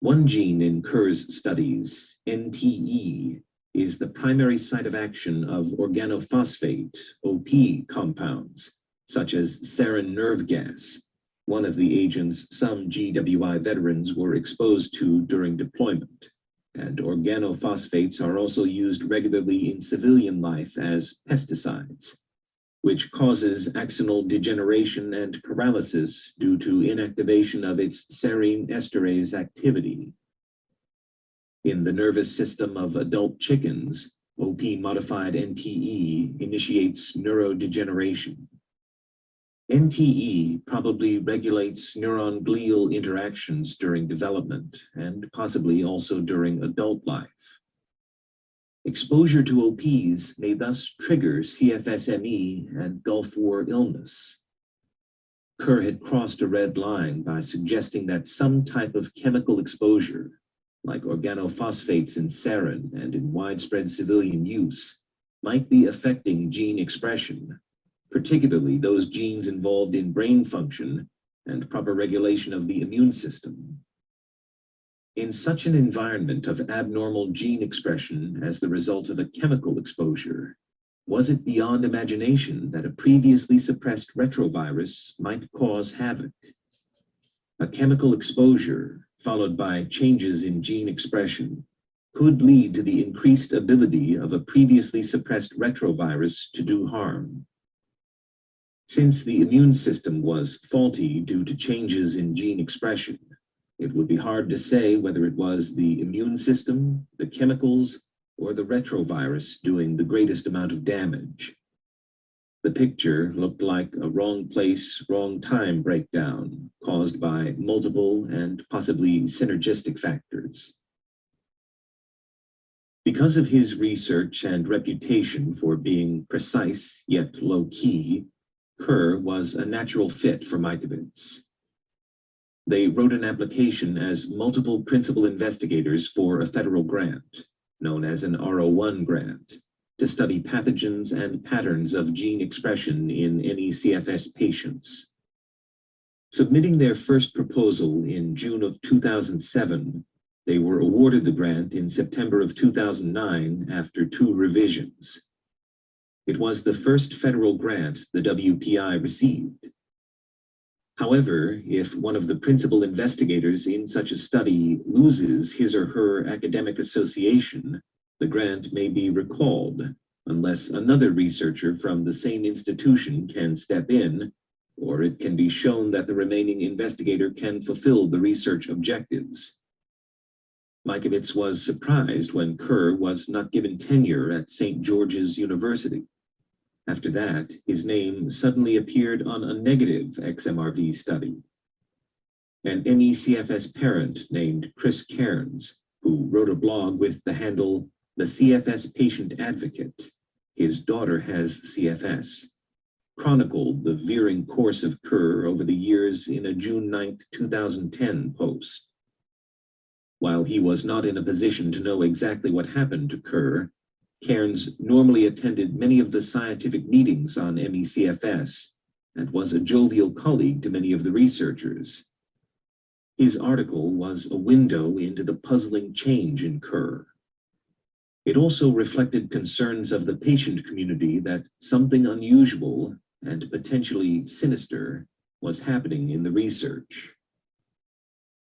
Speaker 2: One gene in Kerr's studies, NTE, is the primary site of action of organophosphate, OP, compounds, such as sarin nerve gas, one of the agents some GWI veterans were exposed to during deployment. And organophosphates are also used regularly in civilian life as pesticides, which causes axonal degeneration and paralysis due to inactivation of its serine esterase activity. In the nervous system of adult chickens, OP-modified NTE initiates neurodegeneration. NTE probably regulates neuron glial interactions during development and possibly also during adult life. Exposure to OPs may thus trigger CFSME and Gulf War illness. Kerr had crossed a red line by suggesting that some type of chemical exposure, like organophosphates in sarin and in widespread civilian use, might be affecting gene expression, particularly those genes involved in brain function and proper regulation of the immune system. In such an environment of abnormal gene expression as the result of a chemical exposure, was it beyond imagination that a previously suppressed retrovirus might cause havoc? A chemical exposure, followed by changes in gene expression, could lead to the increased ability of a previously suppressed retrovirus to do harm. Since the immune system was faulty due to changes in gene expression, it would be hard to say whether it was the immune system, the chemicals, or the retrovirus doing the greatest amount of damage. The picture looked like a wrong place, wrong time breakdown caused by multiple and possibly synergistic factors. Because of his research and reputation for being precise yet low-key, Kerr was a natural fit for Mikovits. They wrote an application as multiple principal investigators for a federal grant, known as an R01 grant, to study pathogens and patterns of gene expression in NECFS patients. Submitting their first proposal in June of 2007, they were awarded the grant in September of 2009 after 2 revisions. It was the first federal grant the WPI received. However, if one of the principal investigators in such a study loses his or her academic association, the grant may be recalled unless another researcher from the same institution can step in, or it can be shown that the remaining investigator can fulfill the research objectives. Mikovits was surprised when Kerr was not given tenure at St. George's University. After that, his name suddenly appeared on a negative XMRV study. An NECFS parent named Chris Cairns, who wrote a blog with the handle The CFS Patient Advocate, his daughter has CFS, chronicled the veering course of Kerr over the years in a June 9, 2010 post. While he was not in a position to know exactly what happened to Kerr, Cairns normally attended many of the scientific meetings on MECFS and was a jovial colleague to many of the researchers. His article was a window into the puzzling change in Kerr. It also reflected concerns of the patient community that something unusual and potentially sinister was happening in the research.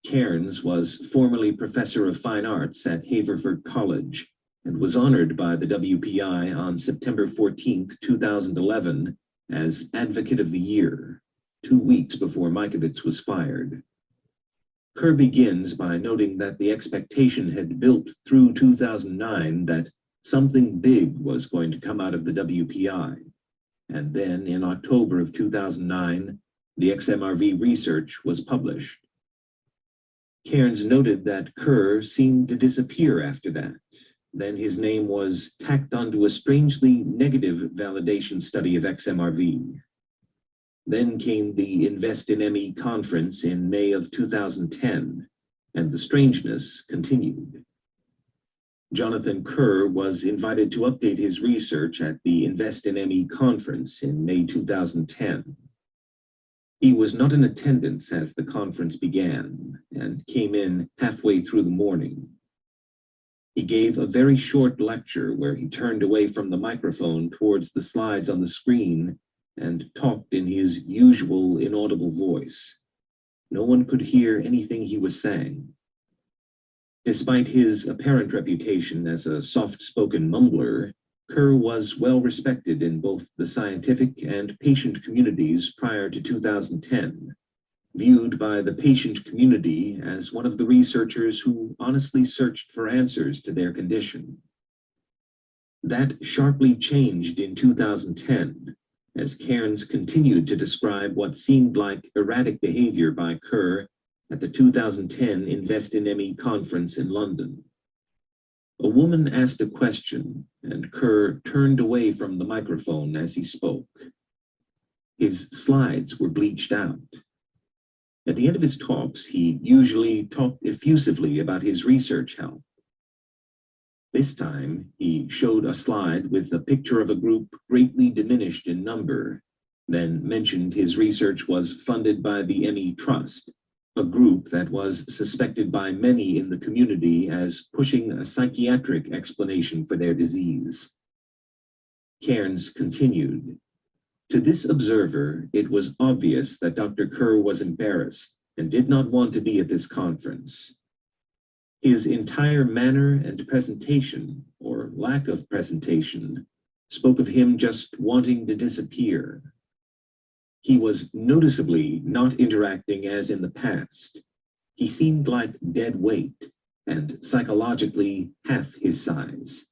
Speaker 2: Cairns was formerly professor of fine arts at Haverford College and was honored by the WPI on September 14, 2011 as Advocate of the Year, 2 weeks before Mikovits was fired. Kerr begins by noting that the expectation had built through 2009 that something big was going to come out of the WPI. And then in October of 2009, the XMRV research was published. Cairns noted that Kerr seemed to disappear after that. Then his name was tacked onto a strangely negative validation study of XMRV. Then came the Invest in ME conference in May of 2010, and the strangeness continued. Jonathan Kerr was invited to update his research at the Invest in ME conference in May 2010. He was not in attendance as the conference began and came in halfway through the morning. He gave a very short lecture where he turned away from the microphone towards the slides on the screen and talked in his usual inaudible voice. No one could hear anything he was saying. Despite his apparent reputation as a soft-spoken mumbler, Kerr was well respected in both the scientific and patient communities prior to 2010, viewed by the patient community as one of the researchers who honestly searched for answers to their condition. That sharply changed in 2010, as Cairns continued to describe what seemed like erratic behavior by Kerr at the 2010 Invest in ME conference in London. A woman asked a question, and Kerr turned away from the microphone as he spoke. His slides were bleached out. At the end of his talks, he usually talked effusively about his research help. This time, he showed a slide with a picture of a group greatly diminished in number, then mentioned his research was funded by the ME Trust, a group that was suspected by many in the community as pushing a psychiatric explanation for their disease. Cairns continued, "To this observer, it was obvious that Dr. Kerr was embarrassed and did not want to be at this conference. His entire manner and presentation, or lack of presentation, spoke of him just wanting to disappear. He was noticeably not interacting as in the past. He seemed like dead weight and psychologically half his size."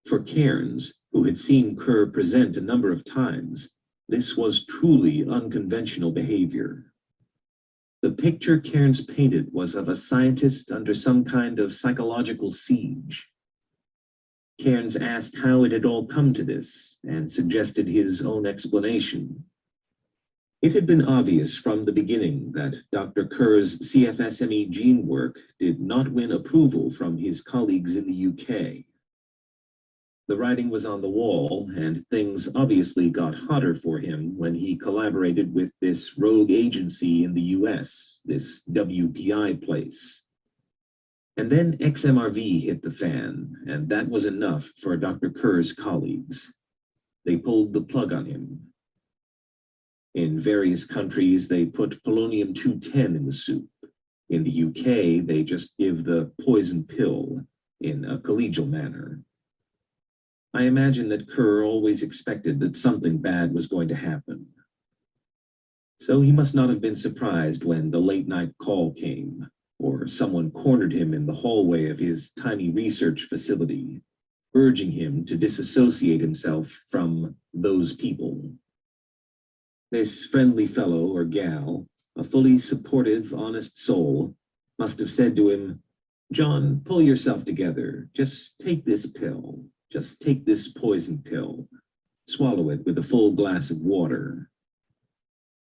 Speaker 2: For Cairns, who had seen Kerr present a number of times, this was truly unconventional behavior. The picture Cairns painted was of a scientist under some kind of psychological siege. Cairns asked how it had all come to this and suggested his own explanation. It had been obvious from the beginning that Dr. Kerr's CFSME gene work did not win approval from his colleagues in the UK. The writing was on the wall, and things obviously got hotter for him when he collaborated with this rogue agency in the US, this WPI place. And then XMRV hit the fan, and that was enough for Dr. Kerr's colleagues. They pulled the plug on him. In various countries, they put polonium-210 in the soup. In the UK, they just give the poison pill in a collegial manner. I imagine that Kerr always expected that something bad was going to happen. So he must not have been surprised when the late-night call came, or someone cornered him in the hallway of his tiny research facility, urging him to disassociate himself from those people. This friendly fellow or gal, a fully supportive, honest soul, must have said to him, "John, pull yourself together. Just take this pill. Just take this poison pill. Swallow it with a full glass of water."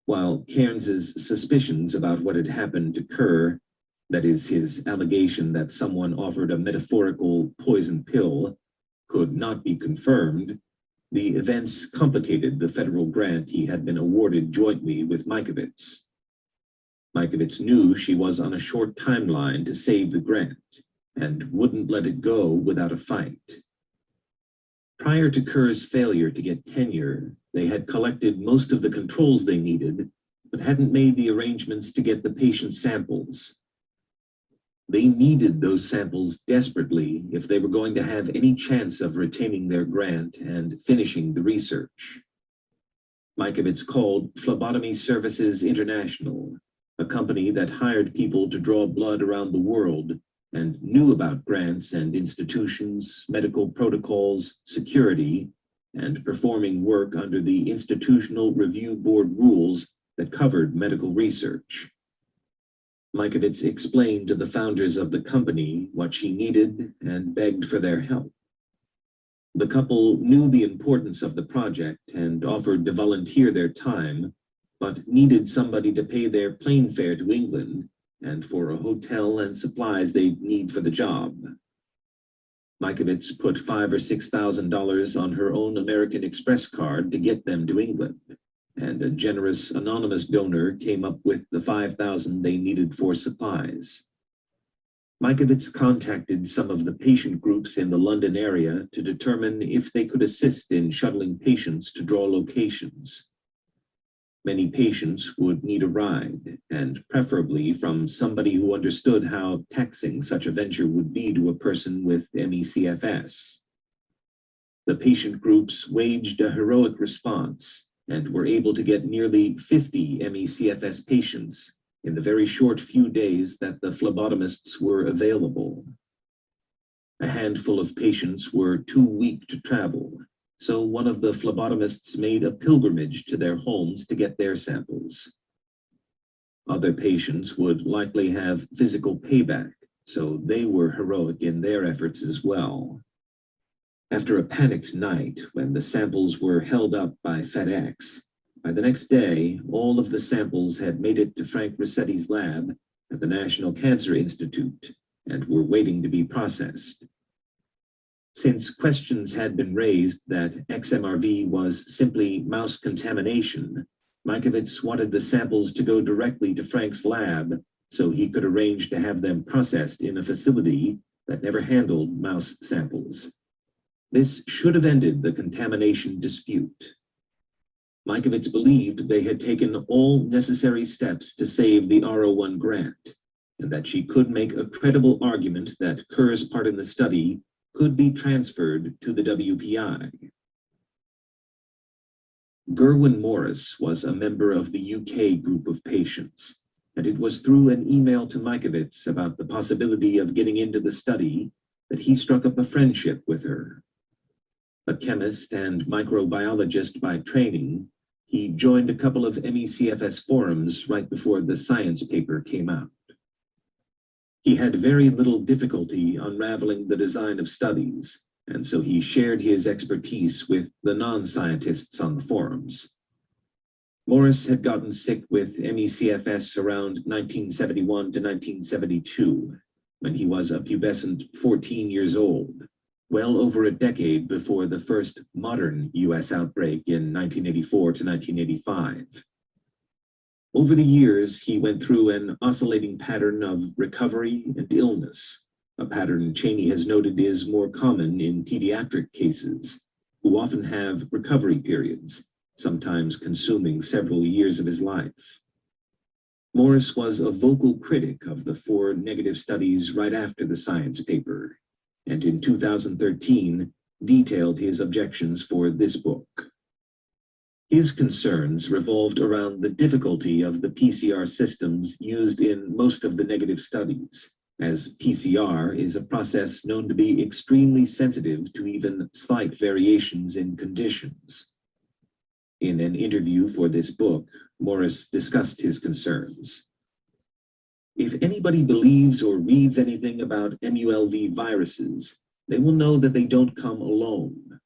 Speaker 2: While Cairns's suspicions about what had happened to Kerr, that is, his allegation that someone offered a metaphorical poison pill, could not be confirmed, the events complicated the federal grant he had been awarded jointly with MIKOVITS. MIKOVITS knew she was on a short timeline to save the grant, and wouldn't let it go without a fight. Prior to Kerr's failure to get tenure, they had collected most of the controls they needed, but hadn't made the arrangements to get the patient samples. They needed those samples desperately if they were going to have any chance of retaining their grant and finishing the research. MIKOVITS called Phlebotomy Services International, a company that hired people to draw blood around the world and knew about grants and institutions, medical protocols, security, and performing work under the Institutional Review Board rules that covered medical research. MIKOVITS explained to the founders of the company what she needed and begged for their help. The couple knew the importance of the project and offered to volunteer their time, but needed somebody to pay their plane fare to England and for a hotel and supplies they'd need for the job. MIKOVITS put $5,000 or $6,000 on her own American Express card to get them to England, and a generous anonymous donor came up with the $5,000 they needed for supplies. MIKOVITS contacted some of the patient groups in the London area to determine if they could assist in shuttling patients to draw locations. Many patients would need a ride, and preferably from somebody who understood how taxing such a venture would be to a person with ME/CFS. The patient groups waged a heroic response and were able to get nearly 50 ME/CFS patients in the very short few days that the phlebotomists were available. A handful of patients were too weak to travel, so one of the phlebotomists made a pilgrimage to their homes to get their samples. Other patients would likely have physical payback, so they were heroic in their efforts as well. After a panicked night when the samples were held up by FedEx, by the next day, all of the samples had made it to Frank Rossetti's lab at the National Cancer Institute and were waiting to be processed. Since questions had been raised that XMRV was simply mouse contamination, Mikovits wanted the samples to go directly to Frank's lab so he could arrange to have them processed in a facility that never handled mouse samples. This should have ended the contamination dispute. Mikovits believed they had taken all necessary steps to save the R01 grant, and that she could make a credible argument that Kerr's part in the study could be transferred to the WPI. Gerwin Morris was a member of the UK group of patients, and it was through an email to Mikovits about the possibility of getting into the study that he struck up a friendship with her. A chemist and microbiologist by training, he joined a couple of MECFS forums right before the science paper came out. He had very little difficulty unraveling the design of studies, and so he shared his expertise with the non-scientists on the forums. Morris had gotten sick with MECFS around 1971 to 1972, when he was a pubescent 14 years old, well over a decade before the first modern US outbreak in 1984 to 1985. Over the years, he went through an oscillating pattern of recovery and illness, a pattern Cheney has noted is more common in pediatric cases, who often have recovery periods, sometimes consuming several years of his life. Morris was a vocal critic of the 4 negative studies right after the science paper, and in 2013 detailed his objections for this book. His concerns revolved around the difficulty of the PCR systems used in most of the negative studies, as PCR is a process known to be extremely sensitive to even slight variations in conditions. In an interview for this book, Morris discussed his concerns. If anybody believes or reads anything about MULV viruses, they will know that they don't come alone.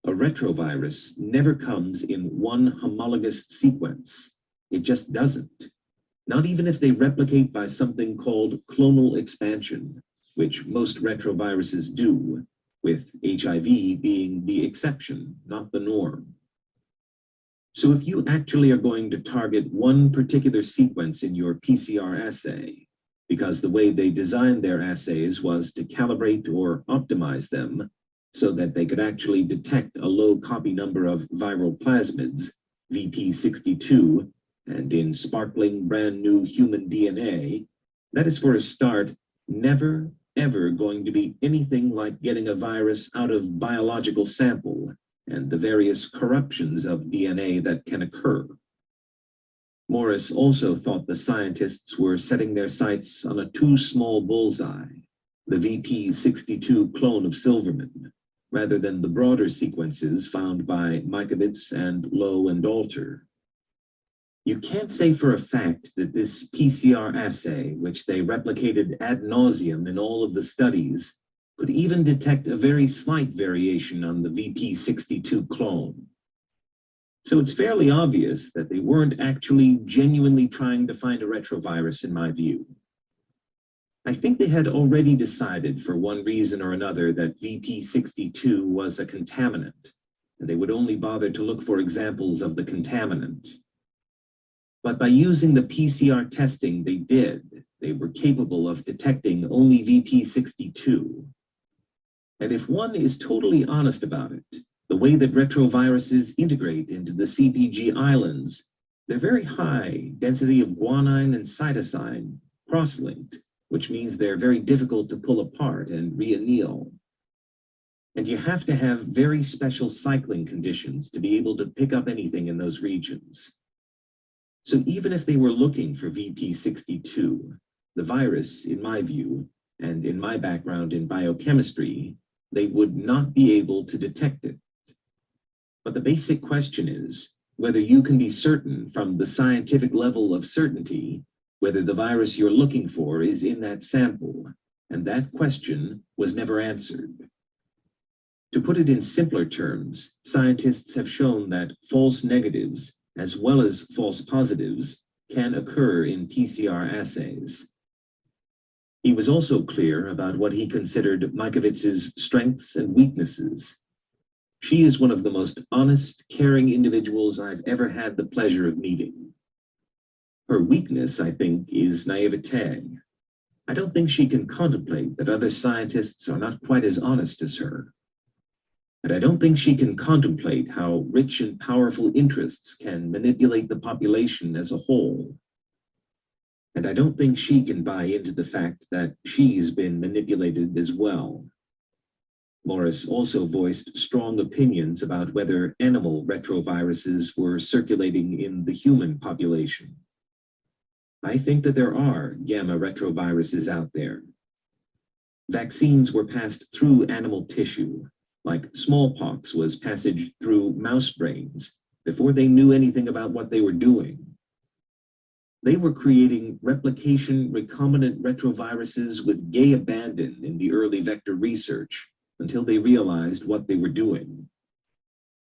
Speaker 2: A retrovirus never comes in one homologous sequence. It just doesn't. Not even if they replicate by something called clonal expansion, which most retroviruses do, with HIV being the exception, not the norm. So if you actually are going to target one particular sequence in your PCR assay, because the way they designed their assays was to calibrate or optimize them so that they could actually detect a low copy number of viral plasmids, VP62, and in sparkling brand new human DNA, that is for a start never, ever going to be anything like getting a virus out of biological sample and the various corruptions of DNA that can occur. Morris also thought the scientists were setting their sights on a too small bullseye, the VP62 clone of Silverman, rather than the broader sequences found by Mikovits and Lowe and Alter. You can't say for a fact that this PCR assay, which they replicated ad nauseum in all of the studies, could even detect a very slight variation on the VP62 clone. So it's fairly obvious that they weren't actually genuinely trying to find a retrovirus, in my view. I think they had already decided for one reason or another that VP62 was a contaminant, and they would only bother to look for examples of the contaminant. But by using the PCR testing they did, they were capable of detecting only VP62. And if one is totally honest about it, the way that retroviruses integrate into the CpG islands, they're very high density of guanine and cytosine cross-linked, which means they're very difficult to pull apart and reanneal. And you have to have very special cycling conditions to be able to pick up anything in those regions. So even if they were looking for VP62, the virus, in my view, and in my background in biochemistry, they would not be able to detect it. But the basic question is whether you can be certain from the scientific level of certainty whether the virus you're looking for is in that sample, and that question was never answered. To put it in simpler terms, scientists have shown that false negatives, as well as false positives, can occur in PCR assays. He was also clear about what he considered Mikovits' strengths and weaknesses. She is one of the most honest, caring individuals I've ever had the pleasure of meeting. Her weakness, I think, is naivete. I don't think she can contemplate that other scientists are not quite as honest as her. And I don't think she can contemplate how rich and powerful interests can manipulate the population as a whole. And I don't think she can buy into the fact that she's been manipulated as well. Morris also voiced strong opinions about whether animal retroviruses were circulating in the human population. I think that there are gamma retroviruses out there. Vaccines were passed through animal tissue, like smallpox was passage through mouse brains, before they knew anything about what they were doing. They were creating replication recombinant retroviruses with gay abandon in the early vector research until they realized what they were doing.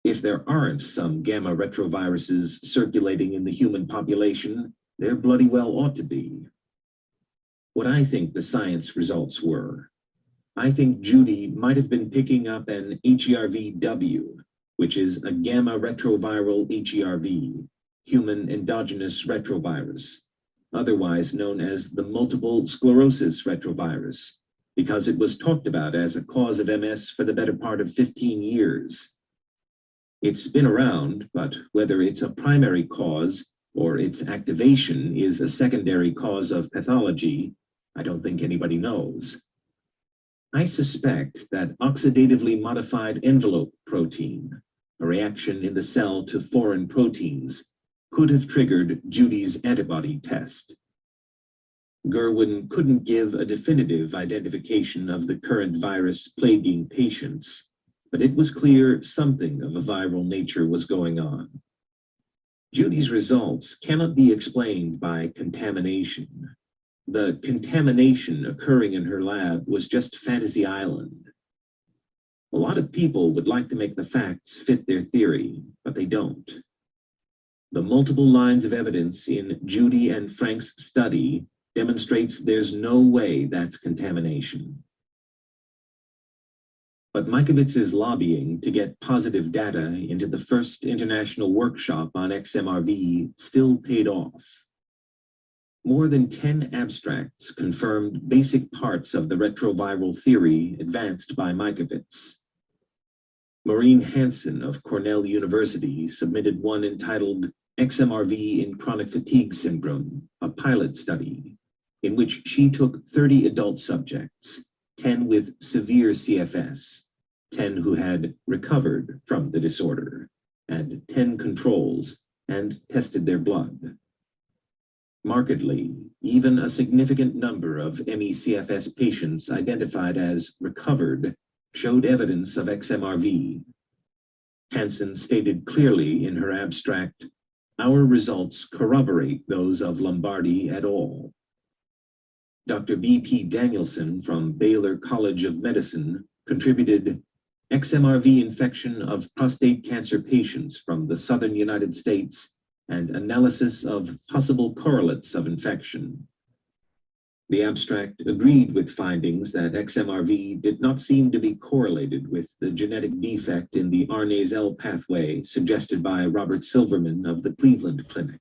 Speaker 2: If there aren't some gamma retroviruses circulating in the human population, there bloody well ought to be. What I think the science results were, I think Judy might have been picking up an HERV-W, which is a gamma retroviral HERV, human endogenous retrovirus, otherwise known as the multiple sclerosis retrovirus, because it was talked about as a cause of MS for the better part of 15 years. It's been around, but whether it's a primary cause or its activation is a secondary cause of pathology, I don't think anybody knows. I suspect that oxidatively modified envelope protein, a reaction in the cell to foreign proteins, could have triggered Judy's antibody test. Gerwin couldn't give a definitive identification of the current virus plaguing patients, but it was clear something of a viral nature was going on. Judy's results cannot be explained by contamination. The contamination occurring in her lab was just Fantasy Island. A lot of people would like to make the facts fit their theory, but they don't. The multiple lines of evidence in Judy and Frank's study demonstrates there's no way that's contamination. But Mikovits' lobbying to get positive data into the first international workshop on XMRV still paid off. More than 10 abstracts confirmed basic parts of the retroviral theory advanced by Mikovits. Maureen Hansen of Cornell University submitted one entitled XMRV in Chronic Fatigue Syndrome, a pilot study, in which she took 30 adult subjects, 10 with severe CFS, 10 who had recovered from the disorder, and 10 controls, and tested their blood. Markedly, even a significant number of ME/CFS patients identified as recovered showed evidence of XMRV. Hansen stated clearly in her abstract, "Our results corroborate those of Lombardi et al." Dr. B.P. Danielson from Baylor College of Medicine contributed XMRV infection of prostate cancer patients from the southern United States and analysis of possible correlates of infection. The abstract agreed with findings that XMRV did not seem to be correlated with the genetic defect in the RNase L pathway suggested by Robert Silverman of the Cleveland Clinic.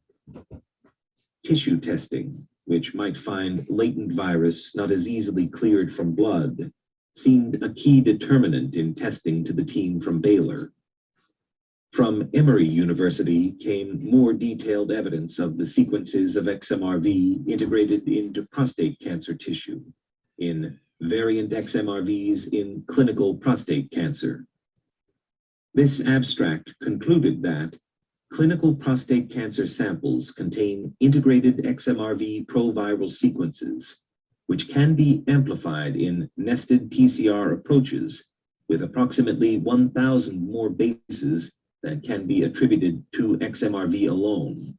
Speaker 2: Tissue testing, which might find latent virus not as easily cleared from blood, seemed a key determinant in testing to the team from Baylor. From Emory University came more detailed evidence of the sequences of XMRV integrated into prostate cancer tissue, in variant XMRVs in clinical prostate cancer. This abstract concluded that clinical prostate cancer samples contain integrated XMRV proviral sequences, which can be amplified in nested PCR approaches with approximately 1,000 more bases that can be attributed to XMRV alone.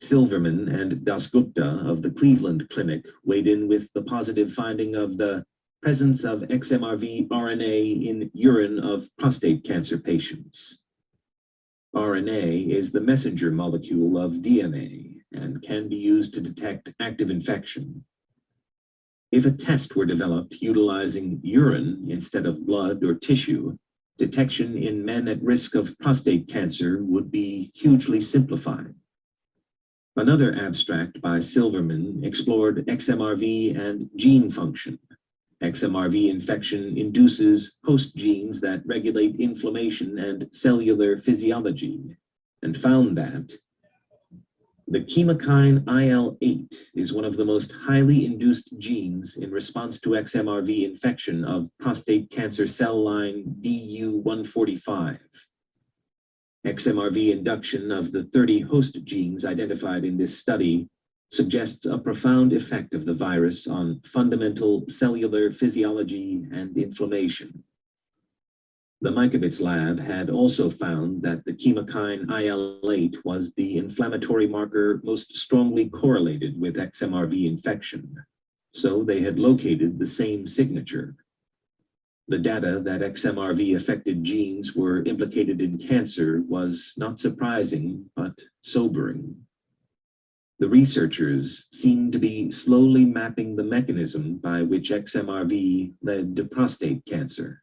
Speaker 2: Silverman and Dasgupta of the Cleveland Clinic weighed in with the positive finding of the presence of XMRV RNA in urine of prostate cancer patients. RNA is the messenger molecule of DNA and can be used to detect active infection. If a test were developed utilizing urine instead of blood or tissue, detection in men at risk of prostate cancer would be hugely simplified. Another abstract by Silverman explored XMRV and gene function. XMRV infection induces host genes that regulate inflammation and cellular physiology, and found that the chemokine IL-8 is one of the most highly induced genes in response to XMRV infection of prostate cancer cell line DU145. XMRV induction of the 30 host genes identified in this study suggests a profound effect of the virus on fundamental cellular physiology and inflammation. The MIKOVITS lab had also found that the chemokine IL-8 was the inflammatory marker most strongly correlated with XMRV infection, so they had located the same signature. The data that XMRV-affected genes were implicated in cancer was not surprising, but sobering. The researchers seemed to be slowly mapping the mechanism by which XMRV led to prostate cancer.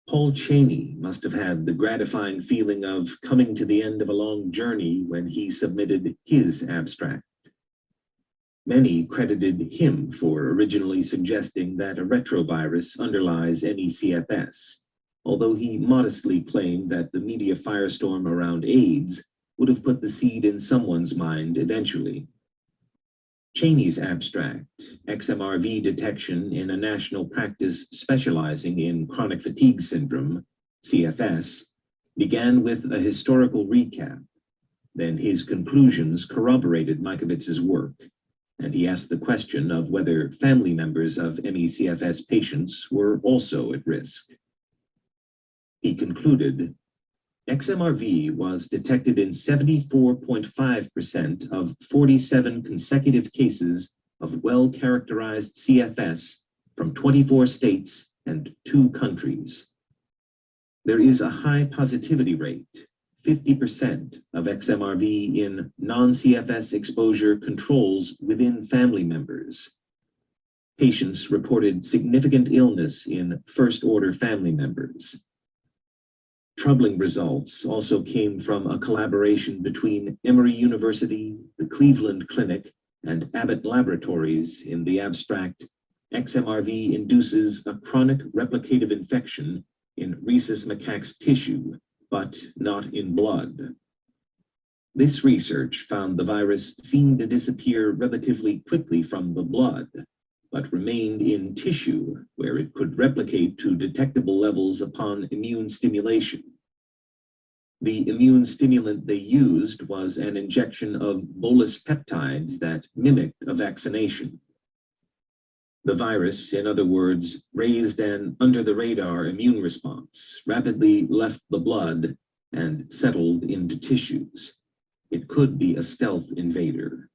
Speaker 2: Paul Cheney must have had the gratifying feeling of coming to the end of a long journey when he submitted his abstract. Many credited him for originally suggesting that a retrovirus underlies ME/CFS, although he modestly claimed that the media firestorm around AIDS would have put the seed in someone's mind eventually. Cheney's abstract, XMRV detection in a national practice specializing in chronic fatigue syndrome, CFS, began with a historical recap. Then his conclusions corroborated MIKOVITS' work, and he asked the question of whether family members of ME/CFS patients were also at risk. He concluded, XMRV was detected in 74.5% of 47 consecutive cases of well-characterized CFS from 24 states and 2 countries. There is a high positivity rate, 50% of XMRV in non-CFS exposure controls within family members. Patients reported significant illness in first-order family members. Troubling results also came from a collaboration between Emory University, the Cleveland Clinic, and Abbott Laboratories in the abstract, XMRV induces a chronic replicative infection in rhesus macaques tissue, but not in blood. This research found the virus seemed to disappear relatively quickly from the blood, but remained in tissue where it could replicate to detectable levels upon immune stimulation. The immune stimulant they used was an injection of bolus peptides that mimicked a vaccination. The virus, in other words, raised an under-the-radar immune response, rapidly left the blood, and settled into tissues. It could be a stealth invader.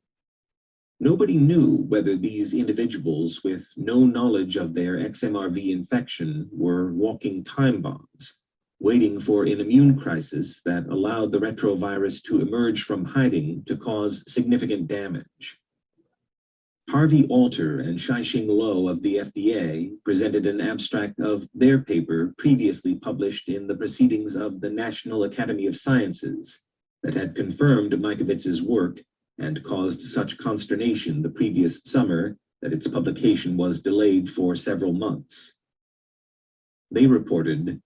Speaker 2: Nobody knew whether these individuals with no knowledge of their XMRV infection were walking time bombs, waiting for an immune crisis that allowed the retrovirus to emerge from hiding to cause significant damage. Harvey Alter and Shai-Xing Lo of the FDA presented an abstract of their paper previously published in the Proceedings of the National Academy of Sciences that had confirmed MIKOVITS' work and caused such consternation the previous summer that its publication was delayed for several months. They reported,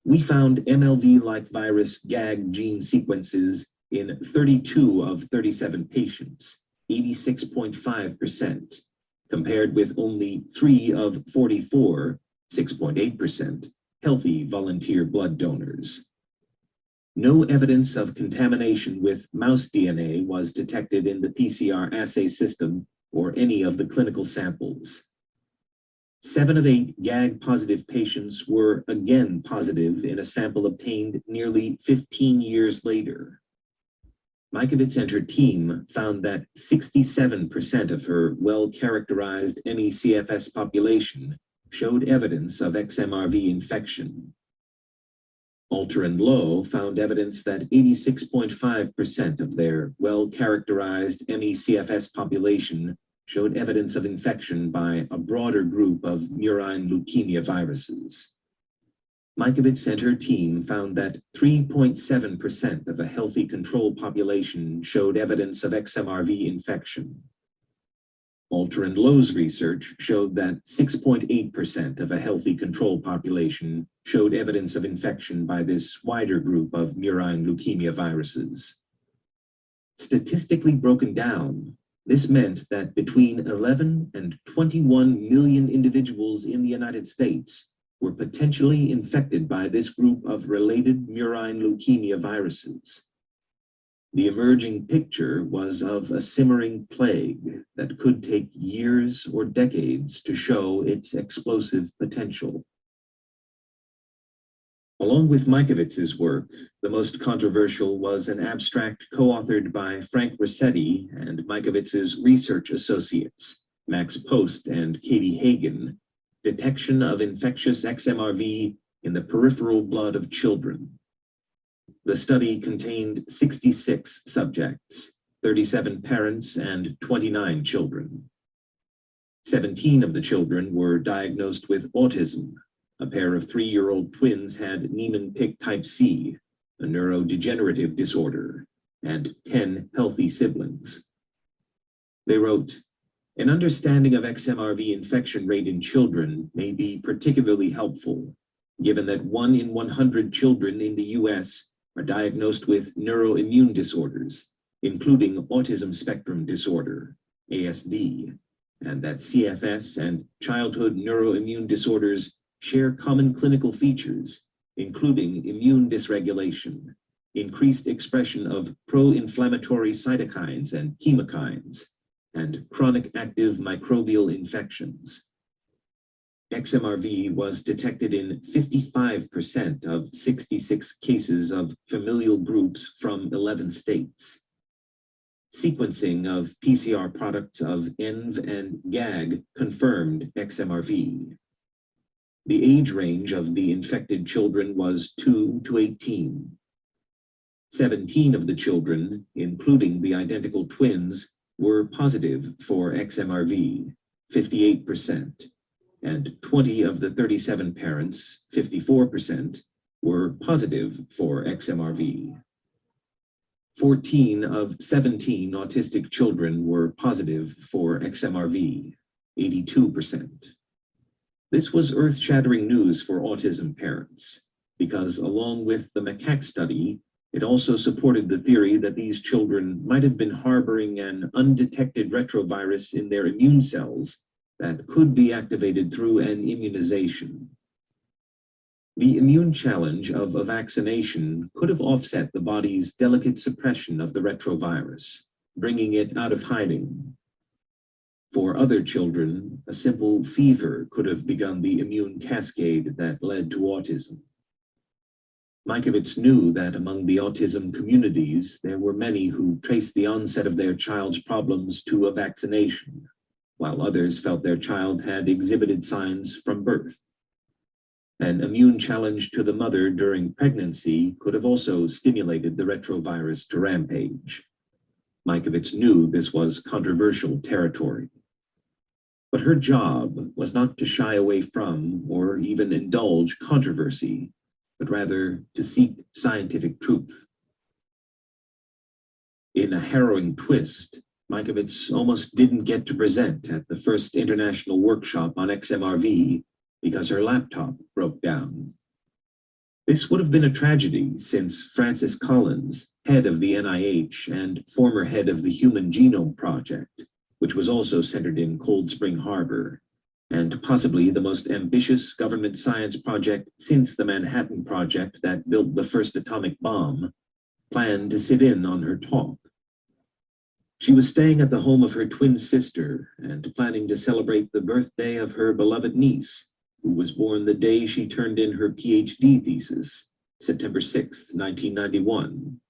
Speaker 2: "We found MLV-like virus GAG gene sequences in 32 of 37 patients, 86.5%, compared with only 3 of 44, 6.8%, healthy volunteer blood donors. No evidence of contamination with mouse DNA was detected in the PCR assay system or any of the clinical samples. 7 of 8 GAG-positive patients were again positive in a sample obtained nearly 15 years later. Mikovits and her team found that 67% of her well-characterized ME/CFS population showed evidence of XMRV infection. Alter and Lowe found evidence that 86.5% of their well-characterized ME/CFS population showed evidence of infection by a broader group of murine leukemia viruses. Mikovits and her team found that 3.7% of a healthy control population showed evidence of XMRV infection. Alter and Lowe's research showed that 6.8% of a healthy control population showed evidence of infection by this wider group of murine leukemia viruses. Statistically broken down, this meant that between 11 and 21 million individuals in the United States were potentially infected by this group of related murine leukemia viruses. The emerging picture was of a simmering plague that could take years or decades to show its explosive potential. Along with Mikovits's work, the most controversial was an abstract co-authored by Frank Rossetti and Mikovits's research associates, Max Post and Katie Hagen, Detection of Infectious XMRV in the Peripheral Blood of Children. The study contained 66 subjects, 37 parents, and 29 children. 17 of the children were diagnosed with autism. A pair of 3-year-old twins had Niemann-Pick type C, a neurodegenerative disorder, and 10 healthy siblings. They wrote, "An understanding of XMRV infection rate in children may be particularly helpful, given that 1 in 100 children in the US are diagnosed with neuroimmune disorders, including autism spectrum disorder, ASD, and that CFS and childhood neuroimmune disorders share common clinical features, including immune dysregulation, increased expression of pro-inflammatory cytokines and chemokines, and chronic active microbial infections. XMRV was detected in 55% of 66 cases of familial groups from 11 states. Sequencing of PCR products of ENV and GAG confirmed XMRV. The age range of the infected children was 2 to 18. 17 of the children, including the identical twins, were positive for XMRV, 58%, and 20 of the 37 parents, 54%, were positive for XMRV. 14 of 17 autistic children were positive for XMRV, 82%. This was earth-shattering news for autism parents, because along with the macaque study, it also supported the theory that these children might have been harboring an undetected retrovirus in their immune cells that could be activated through an immunization. The immune challenge of a vaccination could have offset the body's delicate suppression of the retrovirus, bringing it out of hiding. For other children, a simple fever could have begun the immune cascade that led to autism. Mikovits knew that among the autism communities, there were many who traced the onset of their child's problems to a vaccination, while others felt their child had exhibited signs from birth. An immune challenge to the mother during pregnancy could have also stimulated the retrovirus to rampage. Mikovits knew this was controversial territory. But her job was not to shy away from or even indulge controversy, but rather to seek scientific truth. In a harrowing twist, Mikovits almost didn't get to present at the first international workshop on XMRV because her laptop broke down. This would have been a tragedy since Francis Collins, head of the NIH and former head of the Human Genome Project, which was also centered in Cold Spring Harbor, and possibly the most ambitious government science project since the Manhattan Project that built the first atomic bomb, planned to sit in on her talk. She was staying at the home of her twin sister and planning to celebrate the birthday of her beloved niece, who was born the day she turned in her PhD thesis, September 6, 1991.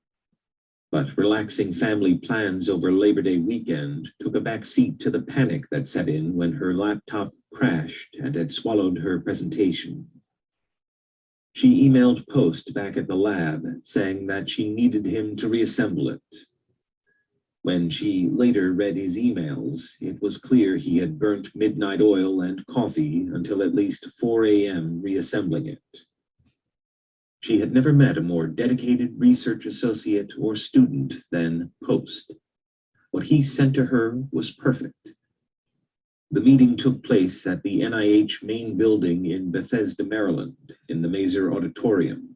Speaker 2: But relaxing family plans over Labor Day weekend took a back seat to the panic that set in when her laptop crashed and had swallowed her presentation. She emailed Post back at the lab saying that she needed him to reassemble it. When she later read his emails, it was clear he had burnt midnight oil and coffee until at least 4 a.m. reassembling it. She had never met a more dedicated research associate or student than Post. What he sent to her was perfect. The meeting took place at the NIH main building in Bethesda, Maryland, in the Mazer Auditorium.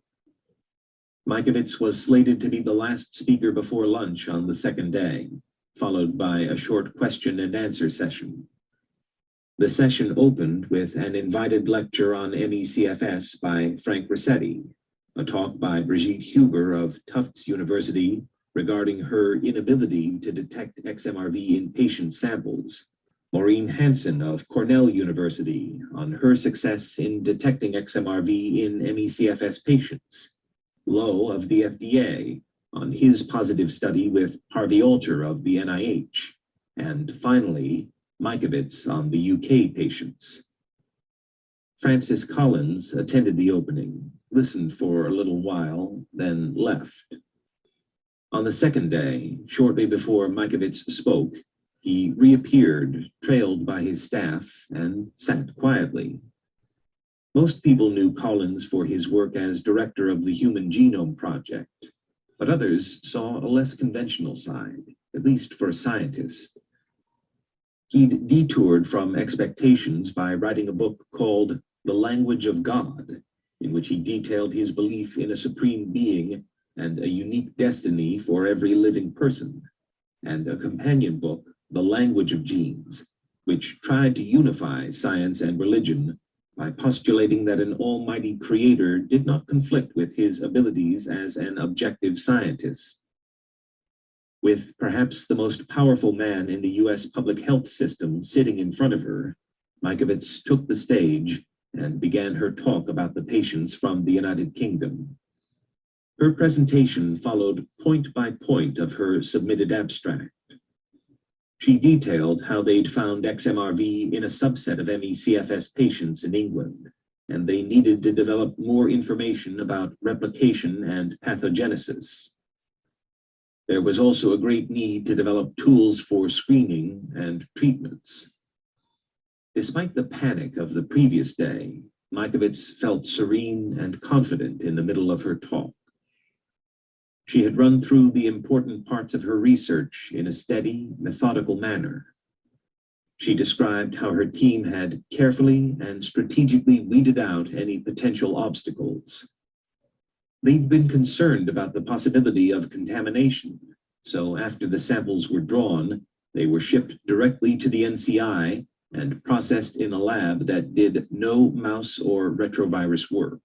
Speaker 2: Mikovits was slated to be the last speaker before lunch on the second day, followed by a short question and answer session. The session opened with an invited lecture on MECFS by Frank Rossetti, a talk by Brigitte Huber of Tufts University regarding her inability to detect XMRV in patient samples, Maureen Hansen of Cornell University on her success in detecting XMRV in MECFS patients, Lowe of the FDA on his positive study with Harvey Alter of the NIH, and finally, Mikovits on the UK patients. Francis Collins attended the opening, listened for a little while, then left. On the second day, shortly before Mikovits spoke, he reappeared, trailed by his staff, and sat quietly. Most people knew Collins for his work as director of the Human Genome Project, but others saw a less conventional side, at least for a scientist. He'd detoured from expectations by writing a book called The Language of God, in which he detailed his belief in a supreme being and a unique destiny for every living person, and a companion book, The Language of Genes, which tried to unify science and religion by postulating that an almighty creator did not conflict with his abilities as an objective scientist. With perhaps the most powerful man in the US public health system sitting in front of her, Mikovits took the stage and began her talk about the patients from the United Kingdom. Her presentation followed point by point of her submitted abstract. She detailed how they'd found XMRV in a subset of MECFS patients in England, and they needed to develop more information about replication and pathogenesis. There was also a great need to develop tools for screening and treatments. Despite the panic of the previous day, Mikovits felt serene and confident in the middle of her talk. She had run through the important parts of her research in a steady, methodical manner. She described how her team had carefully and strategically weeded out any potential obstacles. They'd been concerned about the possibility of contamination, so after the samples were drawn, they were shipped directly to the NCI and processed in a lab that did no mouse or retrovirus work.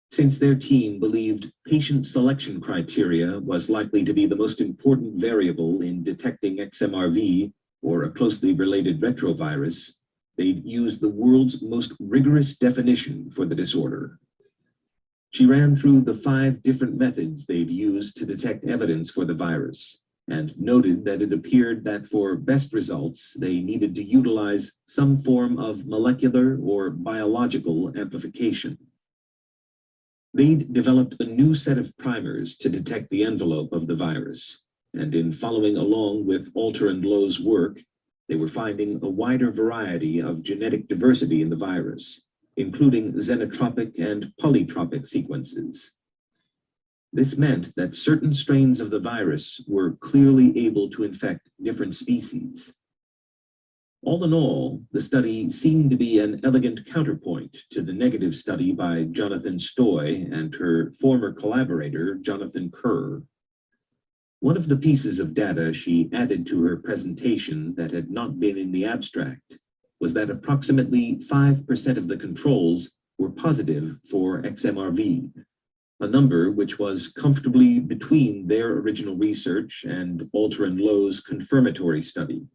Speaker 2: Since their team believed patient selection criteria was likely to be the most important variable in detecting XMRV or a closely related retrovirus, they'd used the world's most rigorous definition for the disorder. She ran through the 5 different methods they'd used to detect evidence for the virus, and noted that it appeared that for best results, they needed to utilize some form of molecular or biological amplification. They'd developed a new set of primers to detect the envelope of the virus, and in following along with Alter and Lowe's work, they were finding a wider variety of genetic diversity in the virus, including xenotropic and polytropic sequences. This meant that certain strains of the virus were clearly able to infect different species. All in all, the study seemed to be an elegant counterpoint to the negative study by Jonathan Stoy and her former collaborator, Jonathan Kerr. One of the pieces of data she added to her presentation that had not been in the abstract was that approximately 5% of the controls were positive for XMRV. a number which was comfortably between their original research and Alter and Lowe's confirmatory study.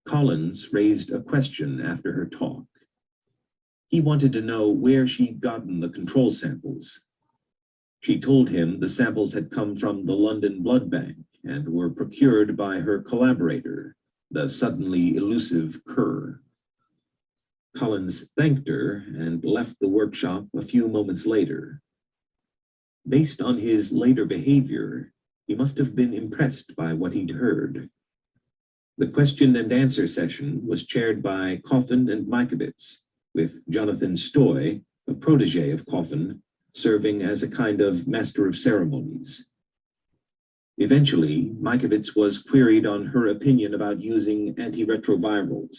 Speaker 2: Collins raised a question after her talk. He wanted to know where she'd gotten the control samples. She told him the samples had come from the London Blood Bank and were procured by her collaborator, the suddenly elusive Kerr. Collins thanked her and left the workshop a few moments later. Based on his later behavior, he must have been impressed by what he'd heard. The question and answer session was chaired by Coffin and Mikovits, with Jonathan Stoy, a protege of Coffin, serving as a kind of master of ceremonies. Eventually, Mikovits was queried on her opinion about using antiretrovirals.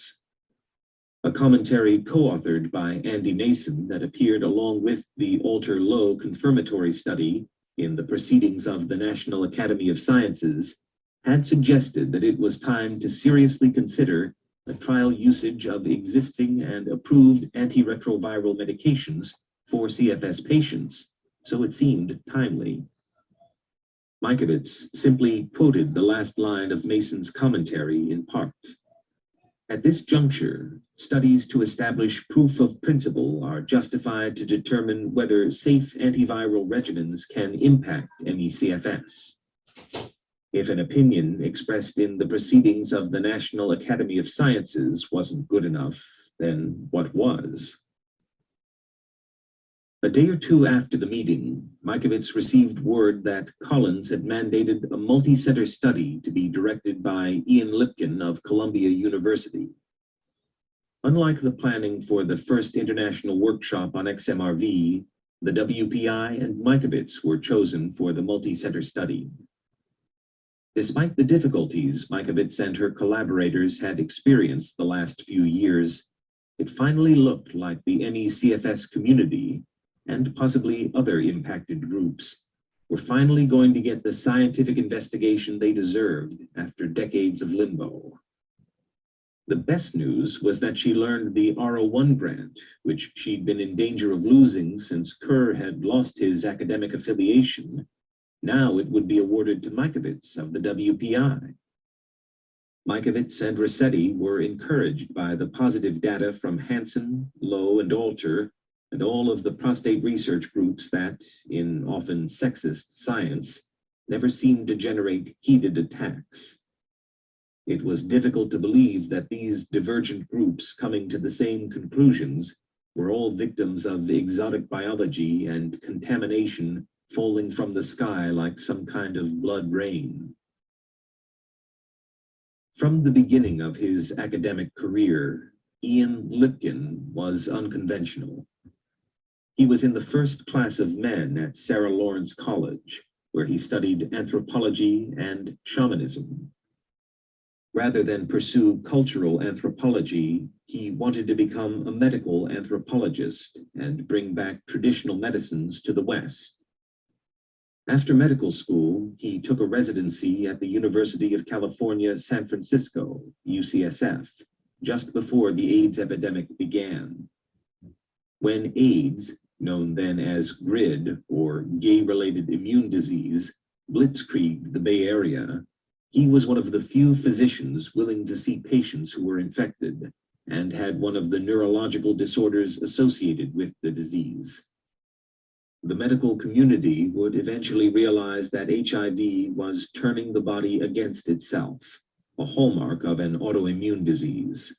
Speaker 2: A commentary co-authored by Andy Mason that appeared along with the Alter Lowe confirmatory study in the Proceedings of the National Academy of Sciences had suggested that it was time to seriously consider a trial usage of existing and approved antiretroviral medications for CFS patients, so it seemed timely. Mikovits simply quoted the last line of Mason's commentary in part. At this juncture, studies to establish proof of principle are justified to determine whether safe antiviral regimens can impact ME/CFS. If an opinion expressed in the Proceedings of the National Academy of Sciences wasn't good enough, then what was? A day or two after the meeting, Mikovits received word that Collins had mandated a multi-center study to be directed by Ian Lipkin of Columbia University. Unlike the planning for the first international workshop on XMRV, the WPI and Mikovits were chosen for the multi-center study. Despite the difficulties Mikovits and her collaborators had experienced the last few years, it finally looked like the ME/CFS community, and possibly other impacted groups, were finally going to get the scientific investigation they deserved after decades of limbo. The best news was that she learned the R01 grant, which she'd been in danger of losing since Kerr had lost his academic affiliation. Now it would be awarded to Mikovits of the WPI. Mikovits and Rossetti were encouraged by the positive data from Hansen, Lowe, and Alter, and all of the prostate research groups that, in often sexist science, never seemed to generate heated attacks. It was difficult to believe that these divergent groups coming to the same conclusions were all victims of exotic biology and contamination falling from the sky like some kind of blood rain. From the beginning of his academic career, Ian Lipkin was unconventional. He was in the first class of men at Sarah Lawrence College, where he studied anthropology and shamanism. Rather than pursue cultural anthropology, he wanted to become a medical anthropologist and bring back traditional medicines to the West. After medical school, he took a residency at the University of California, San Francisco, UCSF, just before the AIDS epidemic began. When AIDS, known then as GRID, or gay-related immune disease, blitzkrieged the Bay Area, he was one of the few physicians willing to see patients who were infected and had one of the neurological disorders associated with the disease. The medical community would eventually realize that HIV was turning the body against itself, a hallmark of an autoimmune disease.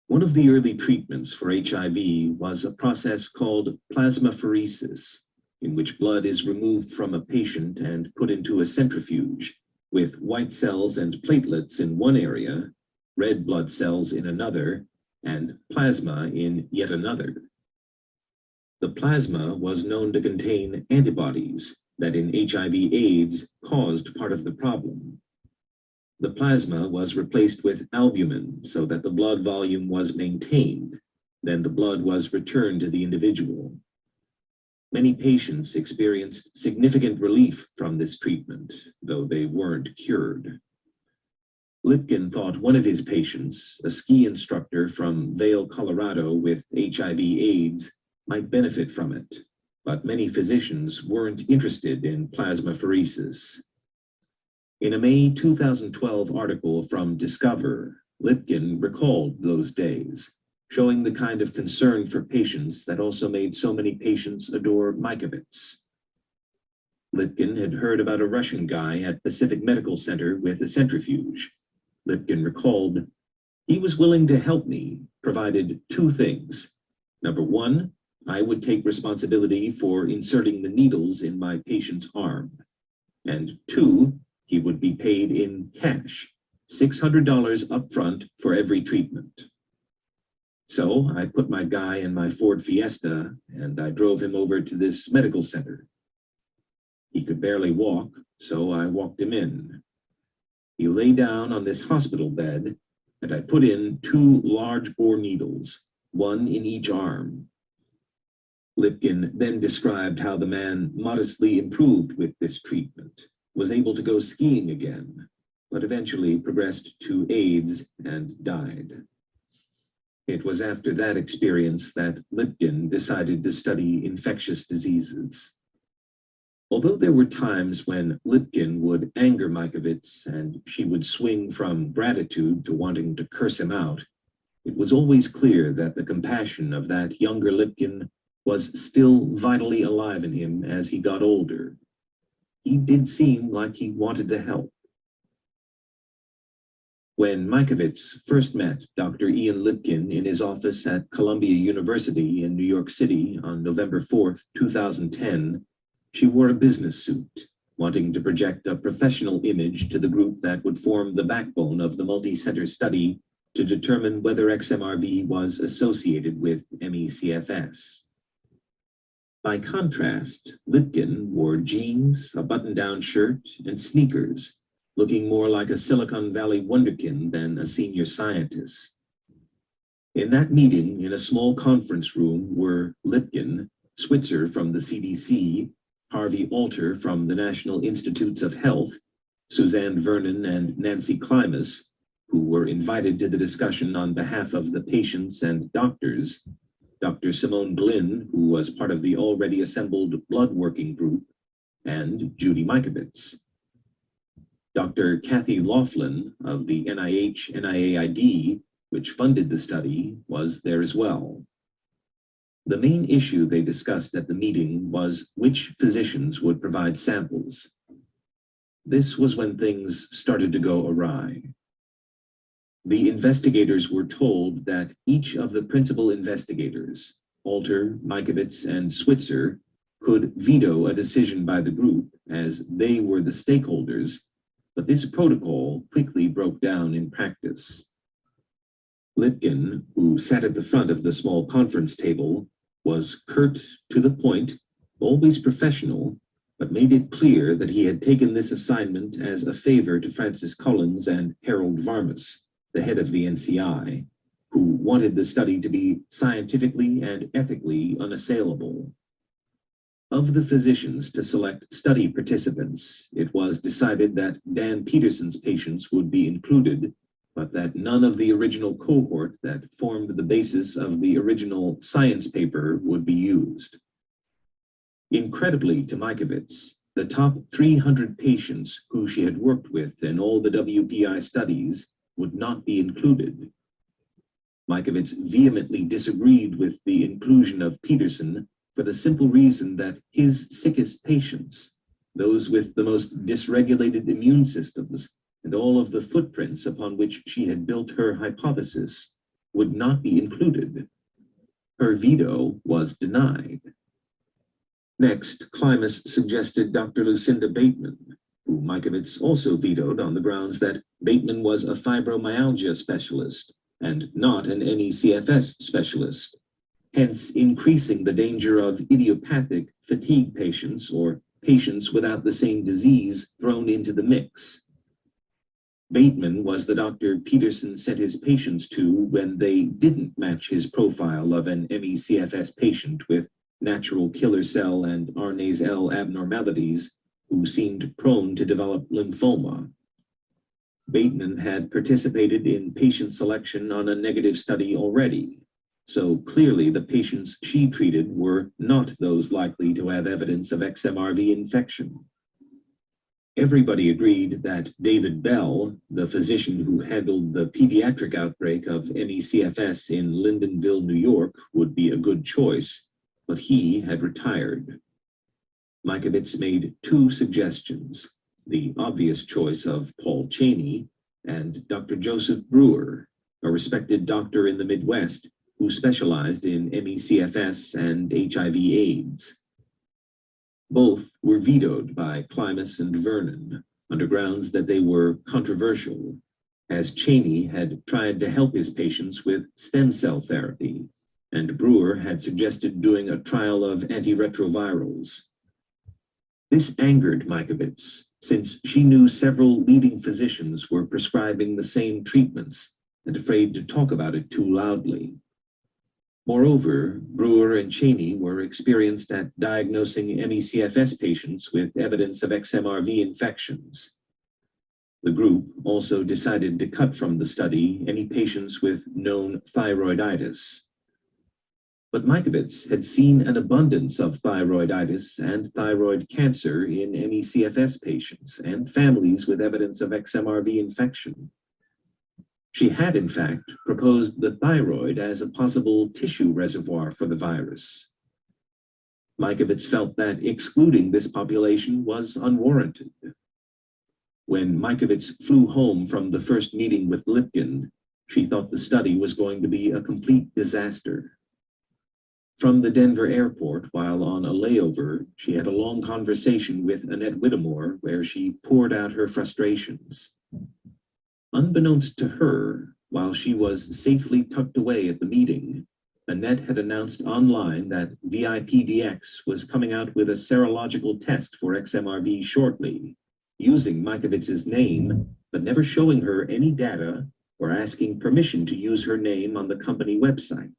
Speaker 2: One of the early treatments for HIV was a process called plasmapheresis, in which blood is removed from a patient and put into a centrifuge, with white cells and platelets in one area, red blood cells in another, and plasma in yet another. The plasma was known to contain antibodies that in HIV/AIDS caused part of the problem. The plasma was replaced with albumin so that the blood volume was maintained. Then the blood was returned to the individual. Many patients experienced significant relief from this treatment, though they weren't cured. Lipkin thought one of his patients, a ski instructor from Vail, Colorado with HIV/AIDS, might benefit from it, but many physicians weren't interested in plasmapheresis. In a May 2012 article from Discover, Lipkin recalled those days, showing the kind of concern for patients that also made so many patients adore Mikovits. Lipkin had heard about a Russian guy at Pacific Medical Center with a centrifuge. Lipkin recalled, "He was willing to help me, provided two things. Number one, I would take responsibility for inserting the needles in my patient's arm. And two, he would be paid in cash, $600 upfront for every treatment." So I put my guy in my Ford Fiesta and I drove him over to this medical center. He could barely walk, so I walked him in. He lay down on this hospital bed, and I put in 2 large bore needles, one in each arm. Lipkin then described how the man modestly improved with this treatment, was able to go skiing again, but eventually progressed to AIDS and died. It was after that experience that Lipkin decided to study infectious diseases. Although there were times when Lipkin would anger Mikovits and she would swing from gratitude to wanting to curse him out, it was always clear that the compassion of that younger Lipkin was still vitally alive in him as he got older. He did seem like he wanted to help. When Mikovits first met Dr. Ian Lipkin in his office at Columbia University in New York City on November 4th, 2010, she wore a business suit, wanting to project a professional image to the group that would form the backbone of the multi-center study to determine whether XMRV was associated with ME/CFS. By contrast, Lipkin wore jeans, a button-down shirt, and sneakers, looking more like a Silicon Valley wonderkin than a senior scientist. In that meeting, in a small conference room, were Lipkin, Switzer from the CDC, Harvey Alter from the National Institutes of Health, Suzanne Vernon and Nancy Klimas, who were invited to the discussion on behalf of the patients and doctors, Dr. Simone Glynn, who was part of the already assembled blood working group, and Judy Mikovits. Dr. Kathy Laughlin of the NIH-NIAID, which funded the study, was there as well. The main issue they discussed at the meeting was which physicians would provide samples. This was when things started to go awry. The investigators were told that each of the principal investigators, Alter, Mikovits, and Switzer, could veto a decision by the group as they were the stakeholders, but this protocol quickly broke down in practice. Lipkin, who sat at the front of the small conference table, was curt, to the point, always professional, but made it clear that he had taken this assignment as a favor to Francis Collins and Harold Varmus, the head of the NCI, who wanted the study to be scientifically and ethically unassailable. Of the physicians to select study participants, it was decided that Dan Peterson's patients would be included, but that none of the original cohort that formed the basis of the original science paper would be used. Incredibly to Mikovits, the top 300 patients who she had worked with in all the WPI studies would not be included. Mikovits vehemently disagreed with the inclusion of Peterson for the simple reason that his sickest patients, those with the most dysregulated immune systems, and all of the footprints upon which she had built her hypothesis, would not be included. Her veto was denied. Next, Klimas suggested Dr. Lucinda Bateman, who Mikovits also vetoed on the grounds that Bateman was a fibromyalgia specialist and not an ME/CFS specialist, hence increasing the danger of idiopathic fatigue patients or patients without the same disease thrown into the mix. Bateman was the doctor Peterson sent his patients to when they didn't match his profile of an ME/CFS patient with natural killer cell and RNase L abnormalities who seemed prone to develop lymphoma. Bateman had participated in patient selection on a negative study already, So clearly the patients she treated were not those likely to have evidence of XMRV infection. Everybody agreed that David Bell, the physician who handled the pediatric outbreak of ME/CFS in Lindenville, New York, would be a good choice, but he had retired. Mikovits made two suggestions: the obvious choice of Paul Cheney and Dr. Joseph Brewer, a respected doctor in the Midwest who specialized in ME/CFS and HIV/AIDS. Both were vetoed by Klimas and Vernon under grounds that they were controversial, as Cheney had tried to help his patients with stem cell therapy, and Brewer had suggested doing a trial of antiretrovirals. This angered Mikovits, since she knew several leading physicians were prescribing the same treatments and afraid to talk about it too loudly. Moreover, Brewer and Cheney were experienced at diagnosing ME/CFS patients with evidence of XMRV infections. The group also decided to cut from the study any patients with known thyroiditis. But Mikovits had seen an abundance of thyroiditis and thyroid cancer in ME/CFS patients and families with evidence of XMRV infection. She had, in fact, proposed the thyroid as a possible tissue reservoir for the virus. Mikovits felt that excluding this population was unwarranted. When Mikovits flew home from the first meeting with Lipkin, she thought the study was going to be a complete disaster. From the Denver airport, while on a layover, she had a long conversation with Annette Whittemore where she poured out her frustrations. Unbeknownst to her, while she was safely tucked away at the meeting, Annette had announced online that VIPDX was coming out with a serological test for XMRV shortly, using Mikovits' name, but never showing her any data or asking permission to use her name on the company website.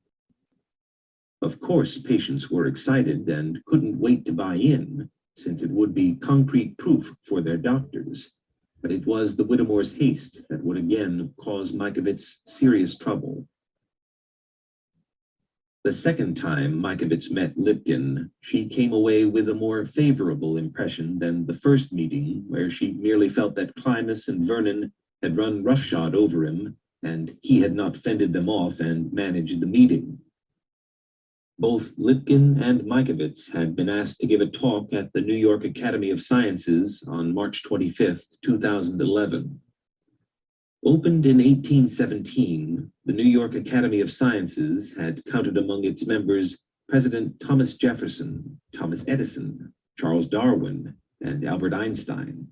Speaker 2: Of course, patients were excited and couldn't wait to buy in, since it would be concrete proof for their doctors. But it was the Whittemore's haste that would again cause Mikovits serious trouble. The second time Mikovits met Lipkin, she came away with a more favorable impression than the first meeting, where she merely felt that Klimas and Vernon had run roughshod over him, and he had not fended them off and managed the meeting. Both Lipkin and Mikovits had been asked to give a talk at the New York Academy of Sciences on March 25, 2011. Opened in 1817, the New York Academy of Sciences had counted among its members President Thomas Jefferson, Thomas Edison, Charles Darwin, and Albert Einstein.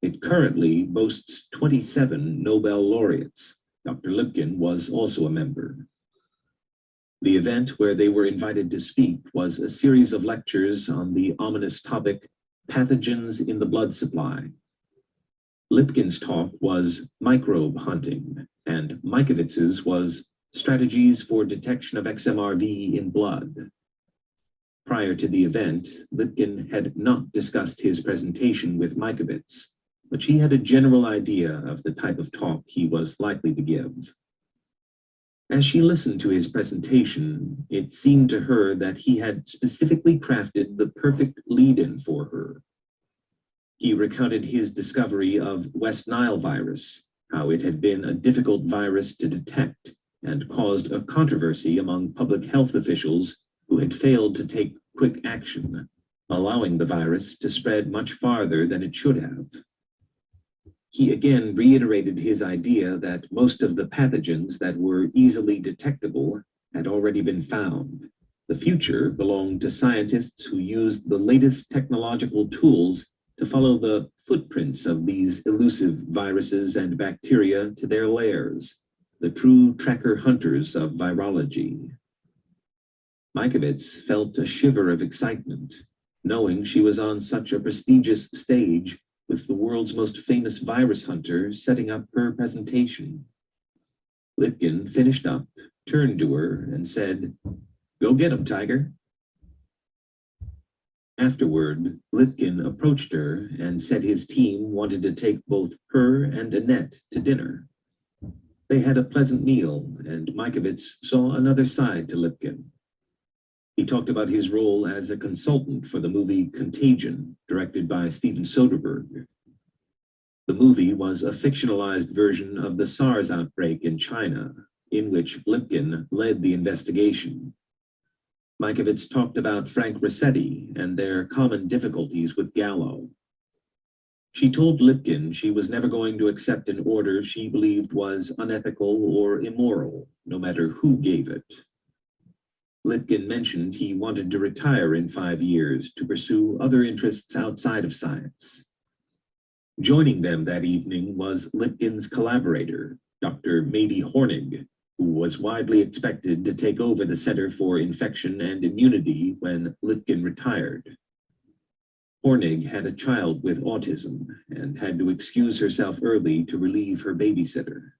Speaker 2: It currently boasts 27 Nobel laureates. Dr. Lipkin was also a member. The event where they were invited to speak was a series of lectures on the ominous topic, pathogens in the blood supply. Lipkin's talk was microbe hunting, and Mikovits's was strategies for detection of XMRV in blood. Prior to the event, Lipkin had not discussed his presentation with Mikovits, but she had a general idea of the type of talk he was likely to give. As she listened to his presentation, it seemed to her that he had specifically crafted the perfect lead-in for her. He recounted his discovery of West Nile virus, how it had been a difficult virus to detect and caused a controversy among public health officials who had failed to take quick action, allowing the virus to spread much farther than it should have. He again reiterated his idea that most of the pathogens that were easily detectable had already been found. The future belonged to scientists who used the latest technological tools to follow the footprints of these elusive viruses and bacteria to their lairs, the true tracker hunters of virology. Mikovits felt a shiver of excitement, knowing she was on such a prestigious stage with the world's most famous virus hunter setting up her presentation. Lipkin finished up, turned to her, and said, "Go get him, Tiger." Afterward, Lipkin approached her and said his team wanted to take both her and Annette to dinner. They had a pleasant meal, and Mikovits saw another side to Lipkin. He talked about his role as a consultant for the movie Contagion, directed by Steven Soderbergh. The movie was a fictionalized version of the SARS outbreak in China, in which Lipkin led the investigation. Mikovits talked about Frank Rossetti and their common difficulties with Gallo. She told Lipkin she was never going to accept an order she believed was unethical or immoral, no matter who gave it. Lipkin mentioned he wanted to retire in 5 years to pursue other interests outside of science. Joining them that evening was Lipkin's collaborator, Dr. Mady Hornig, who was widely expected to take over the Center for Infection and Immunity when Lipkin retired. Hornig had a child with autism and had to excuse herself early to relieve her babysitter.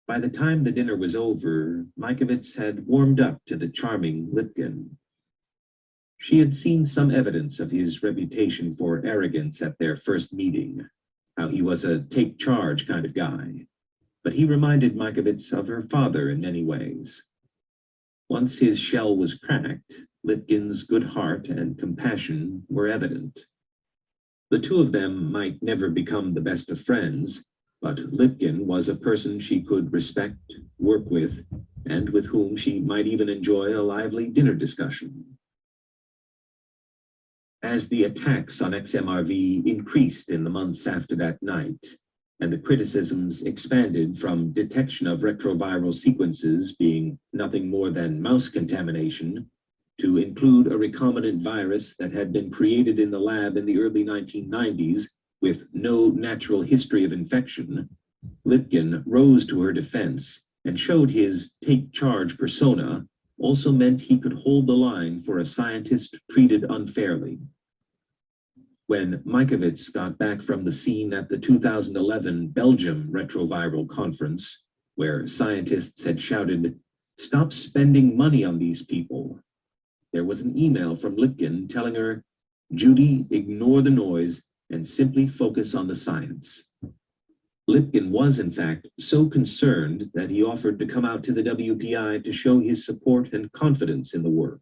Speaker 2: By the time the dinner was over, Mikovits had warmed up to the charming Lipkin. She had seen some evidence of his reputation for arrogance at their first meeting, how he was a take-charge kind of guy. But he reminded Mikovits of her father in many ways. Once his shell was cracked, Lipkin's good heart and compassion were evident. The two of them might never become the best of friends, but Lipkin was a person she could respect, work with, and with whom she might even enjoy a lively dinner discussion. As the attacks on XMRV increased in the months after that night, and the criticisms expanded from detection of retroviral sequences being nothing more than mouse contamination to include a recombinant virus that had been created in the lab in the early 1990s with no natural history of infection, Lipkin rose to her defense and showed his take-charge persona also meant he could hold the line for a scientist treated unfairly. When Mikovits got back from the scene at the 2011 Belgium retroviral conference, where scientists had shouted, "Stop spending money on these people," there was an email from Lipkin telling her, "Judy, ignore the noise and simply focus on the science." Lipkin was, in fact, so concerned that he offered to come out to the WPI to show his support and confidence in the work.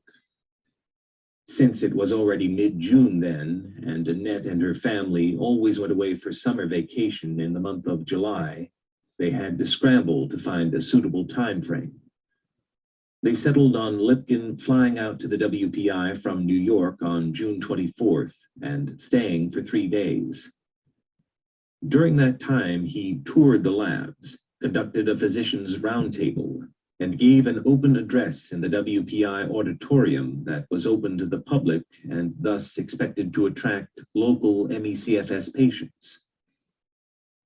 Speaker 2: Since it was already mid-June then, and Annette and her family always went away for summer vacation in the month of July, they had to scramble to find a suitable time frame. They settled on Lipkin flying out to the WPI from New York on June 24th and staying for 3 days. During that time, he toured the labs, conducted a physician's roundtable, and gave an open address in the WPI auditorium that was open to the public and thus expected to attract local MECFS patients.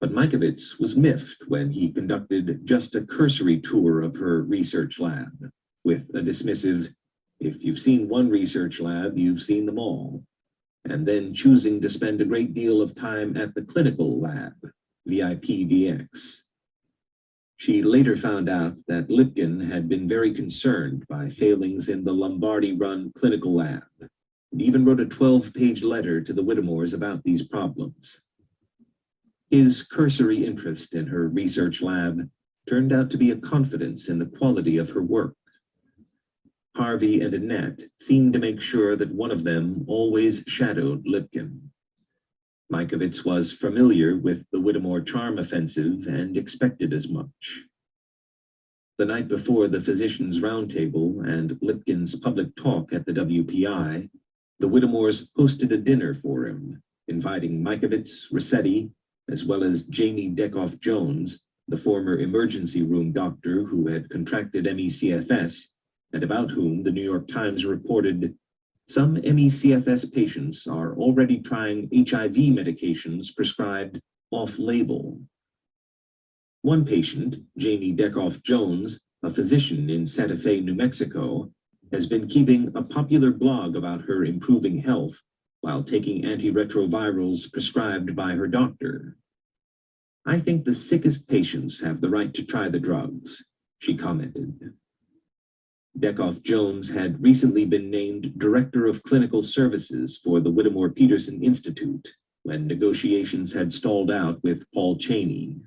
Speaker 2: But Mikovits was miffed when he conducted just a cursory tour of her research lab, with a dismissive, "If you've seen one research lab, you've seen them all," and then choosing to spend a great deal of time at the clinical lab, VIP-DX. She later found out that Lipkin had been very concerned by failings in the Lombardi-run clinical lab, and even wrote a 12-page letter to the Whittemores about these problems. His cursory interest in her research lab turned out to be a confidence in the quality of her work. Harvey and Annette seemed to make sure that one of them always shadowed Lipkin. Mikovits was familiar with the Whittemore charm offensive and expected as much. The night before the physicians' roundtable and Lipkin's public talk at the WPI, the Whittemores hosted a dinner for him, inviting Mikovits, Rossetti, as well as Jamie Deckoff-Jones, the former emergency room doctor who had contracted MECFS, and about whom the New York Times reported, "Some MECFS patients are already trying HIV medications prescribed off-label." One patient, Jamie Deckoff-Jones, a physician in Santa Fe, New Mexico, has been keeping a popular blog about her improving health while taking antiretrovirals prescribed by her doctor. "I think the sickest patients have the right to try the drugs," she commented. Deckoff-Jones had recently been named Director of Clinical Services for the Whittemore Peterson Institute when negotiations had stalled out with Paul Cheney.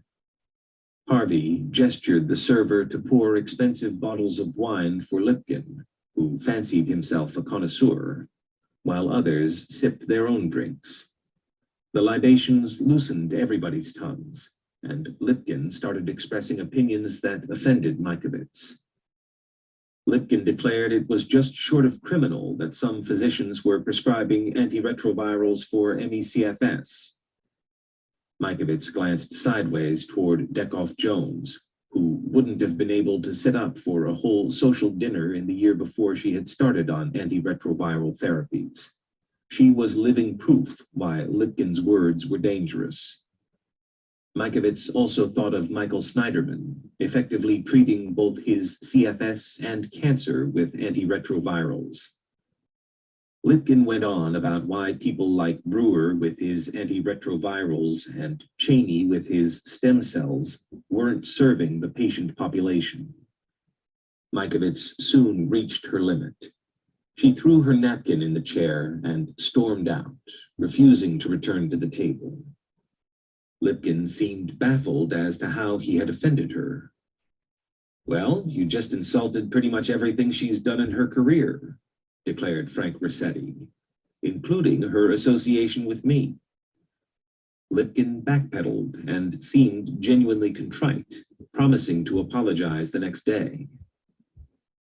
Speaker 2: Harvey gestured the server to pour expensive bottles of wine for Lipkin, who fancied himself a connoisseur, while others sipped their own drinks. The libations loosened everybody's tongues, and Lipkin started expressing opinions that offended Mikovits. Lipkin declared it was just short of criminal that some physicians were prescribing antiretrovirals for ME/CFS. Mikovits glanced sideways toward Dekoff Jones, who wouldn't have been able to sit up for a whole social dinner in the year before she had started on antiretroviral therapies. She was living proof why Lipkin's words were dangerous. Mikovits also thought of Michael Snyderman, effectively treating both his CFS and cancer with antiretrovirals. Lipkin went on about why people like Brewer with his antiretrovirals and Cheney with his stem cells weren't serving the patient population. Mikovits soon reached her limit. She threw her napkin in the chair and stormed out, refusing to return to the table. Lipkin seemed baffled as to how he had offended her. "Well, you just insulted pretty much everything she's done in her career," declared Frank Rossetti, "including her association with me." Lipkin backpedaled and seemed genuinely contrite, promising to apologize the next day.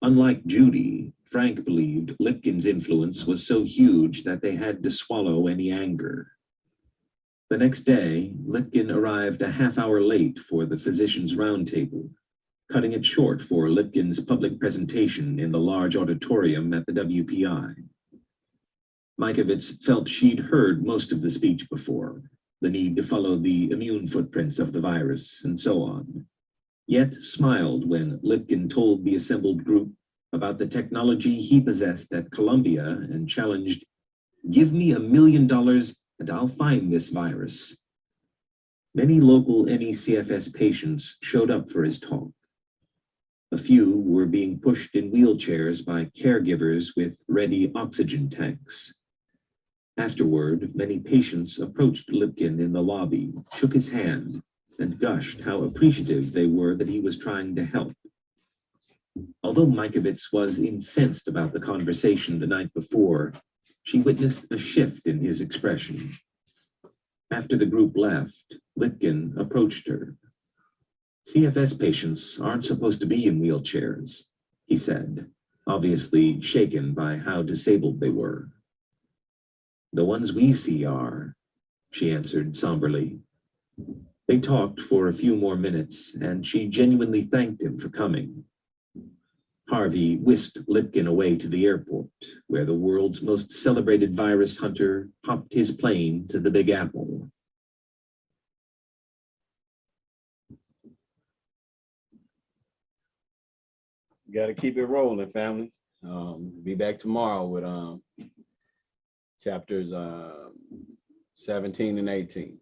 Speaker 2: Unlike Judy, Frank believed Lipkin's influence was so huge that they had to swallow any anger. The next day, Lipkin arrived a half-hour late for the physicians' roundtable, cutting it short for Lipkin's public presentation in the large auditorium at the WPI. Mikovits felt she'd heard most of the speech before, the need to follow the immune footprints of the virus, and so on, yet smiled when Lipkin told the assembled group about the technology he possessed at Columbia and challenged, "Give me $1 million and I'll find this virus." Many local ME/CFS patients showed up for his talk. A few were being pushed in wheelchairs by caregivers with ready oxygen tanks. Afterward, many patients approached Lipkin in the lobby, shook his hand, and gushed how appreciative they were that he was trying to help. Although Mikovits was incensed about the conversation the night before, she witnessed a shift in his expression. After the group left, Lipkin approached her. "CFS patients aren't supposed to be in wheelchairs," he said, obviously shaken by how disabled they were. "The ones we see are," she answered somberly. They talked for a few more minutes, and she genuinely thanked him for coming. Harvey whisked Lipkin away to the airport, where the world's most celebrated virus hunter hopped his plane to the Big Apple.
Speaker 1: Got to keep it rolling, family. Be back tomorrow with chapters 17 and 18.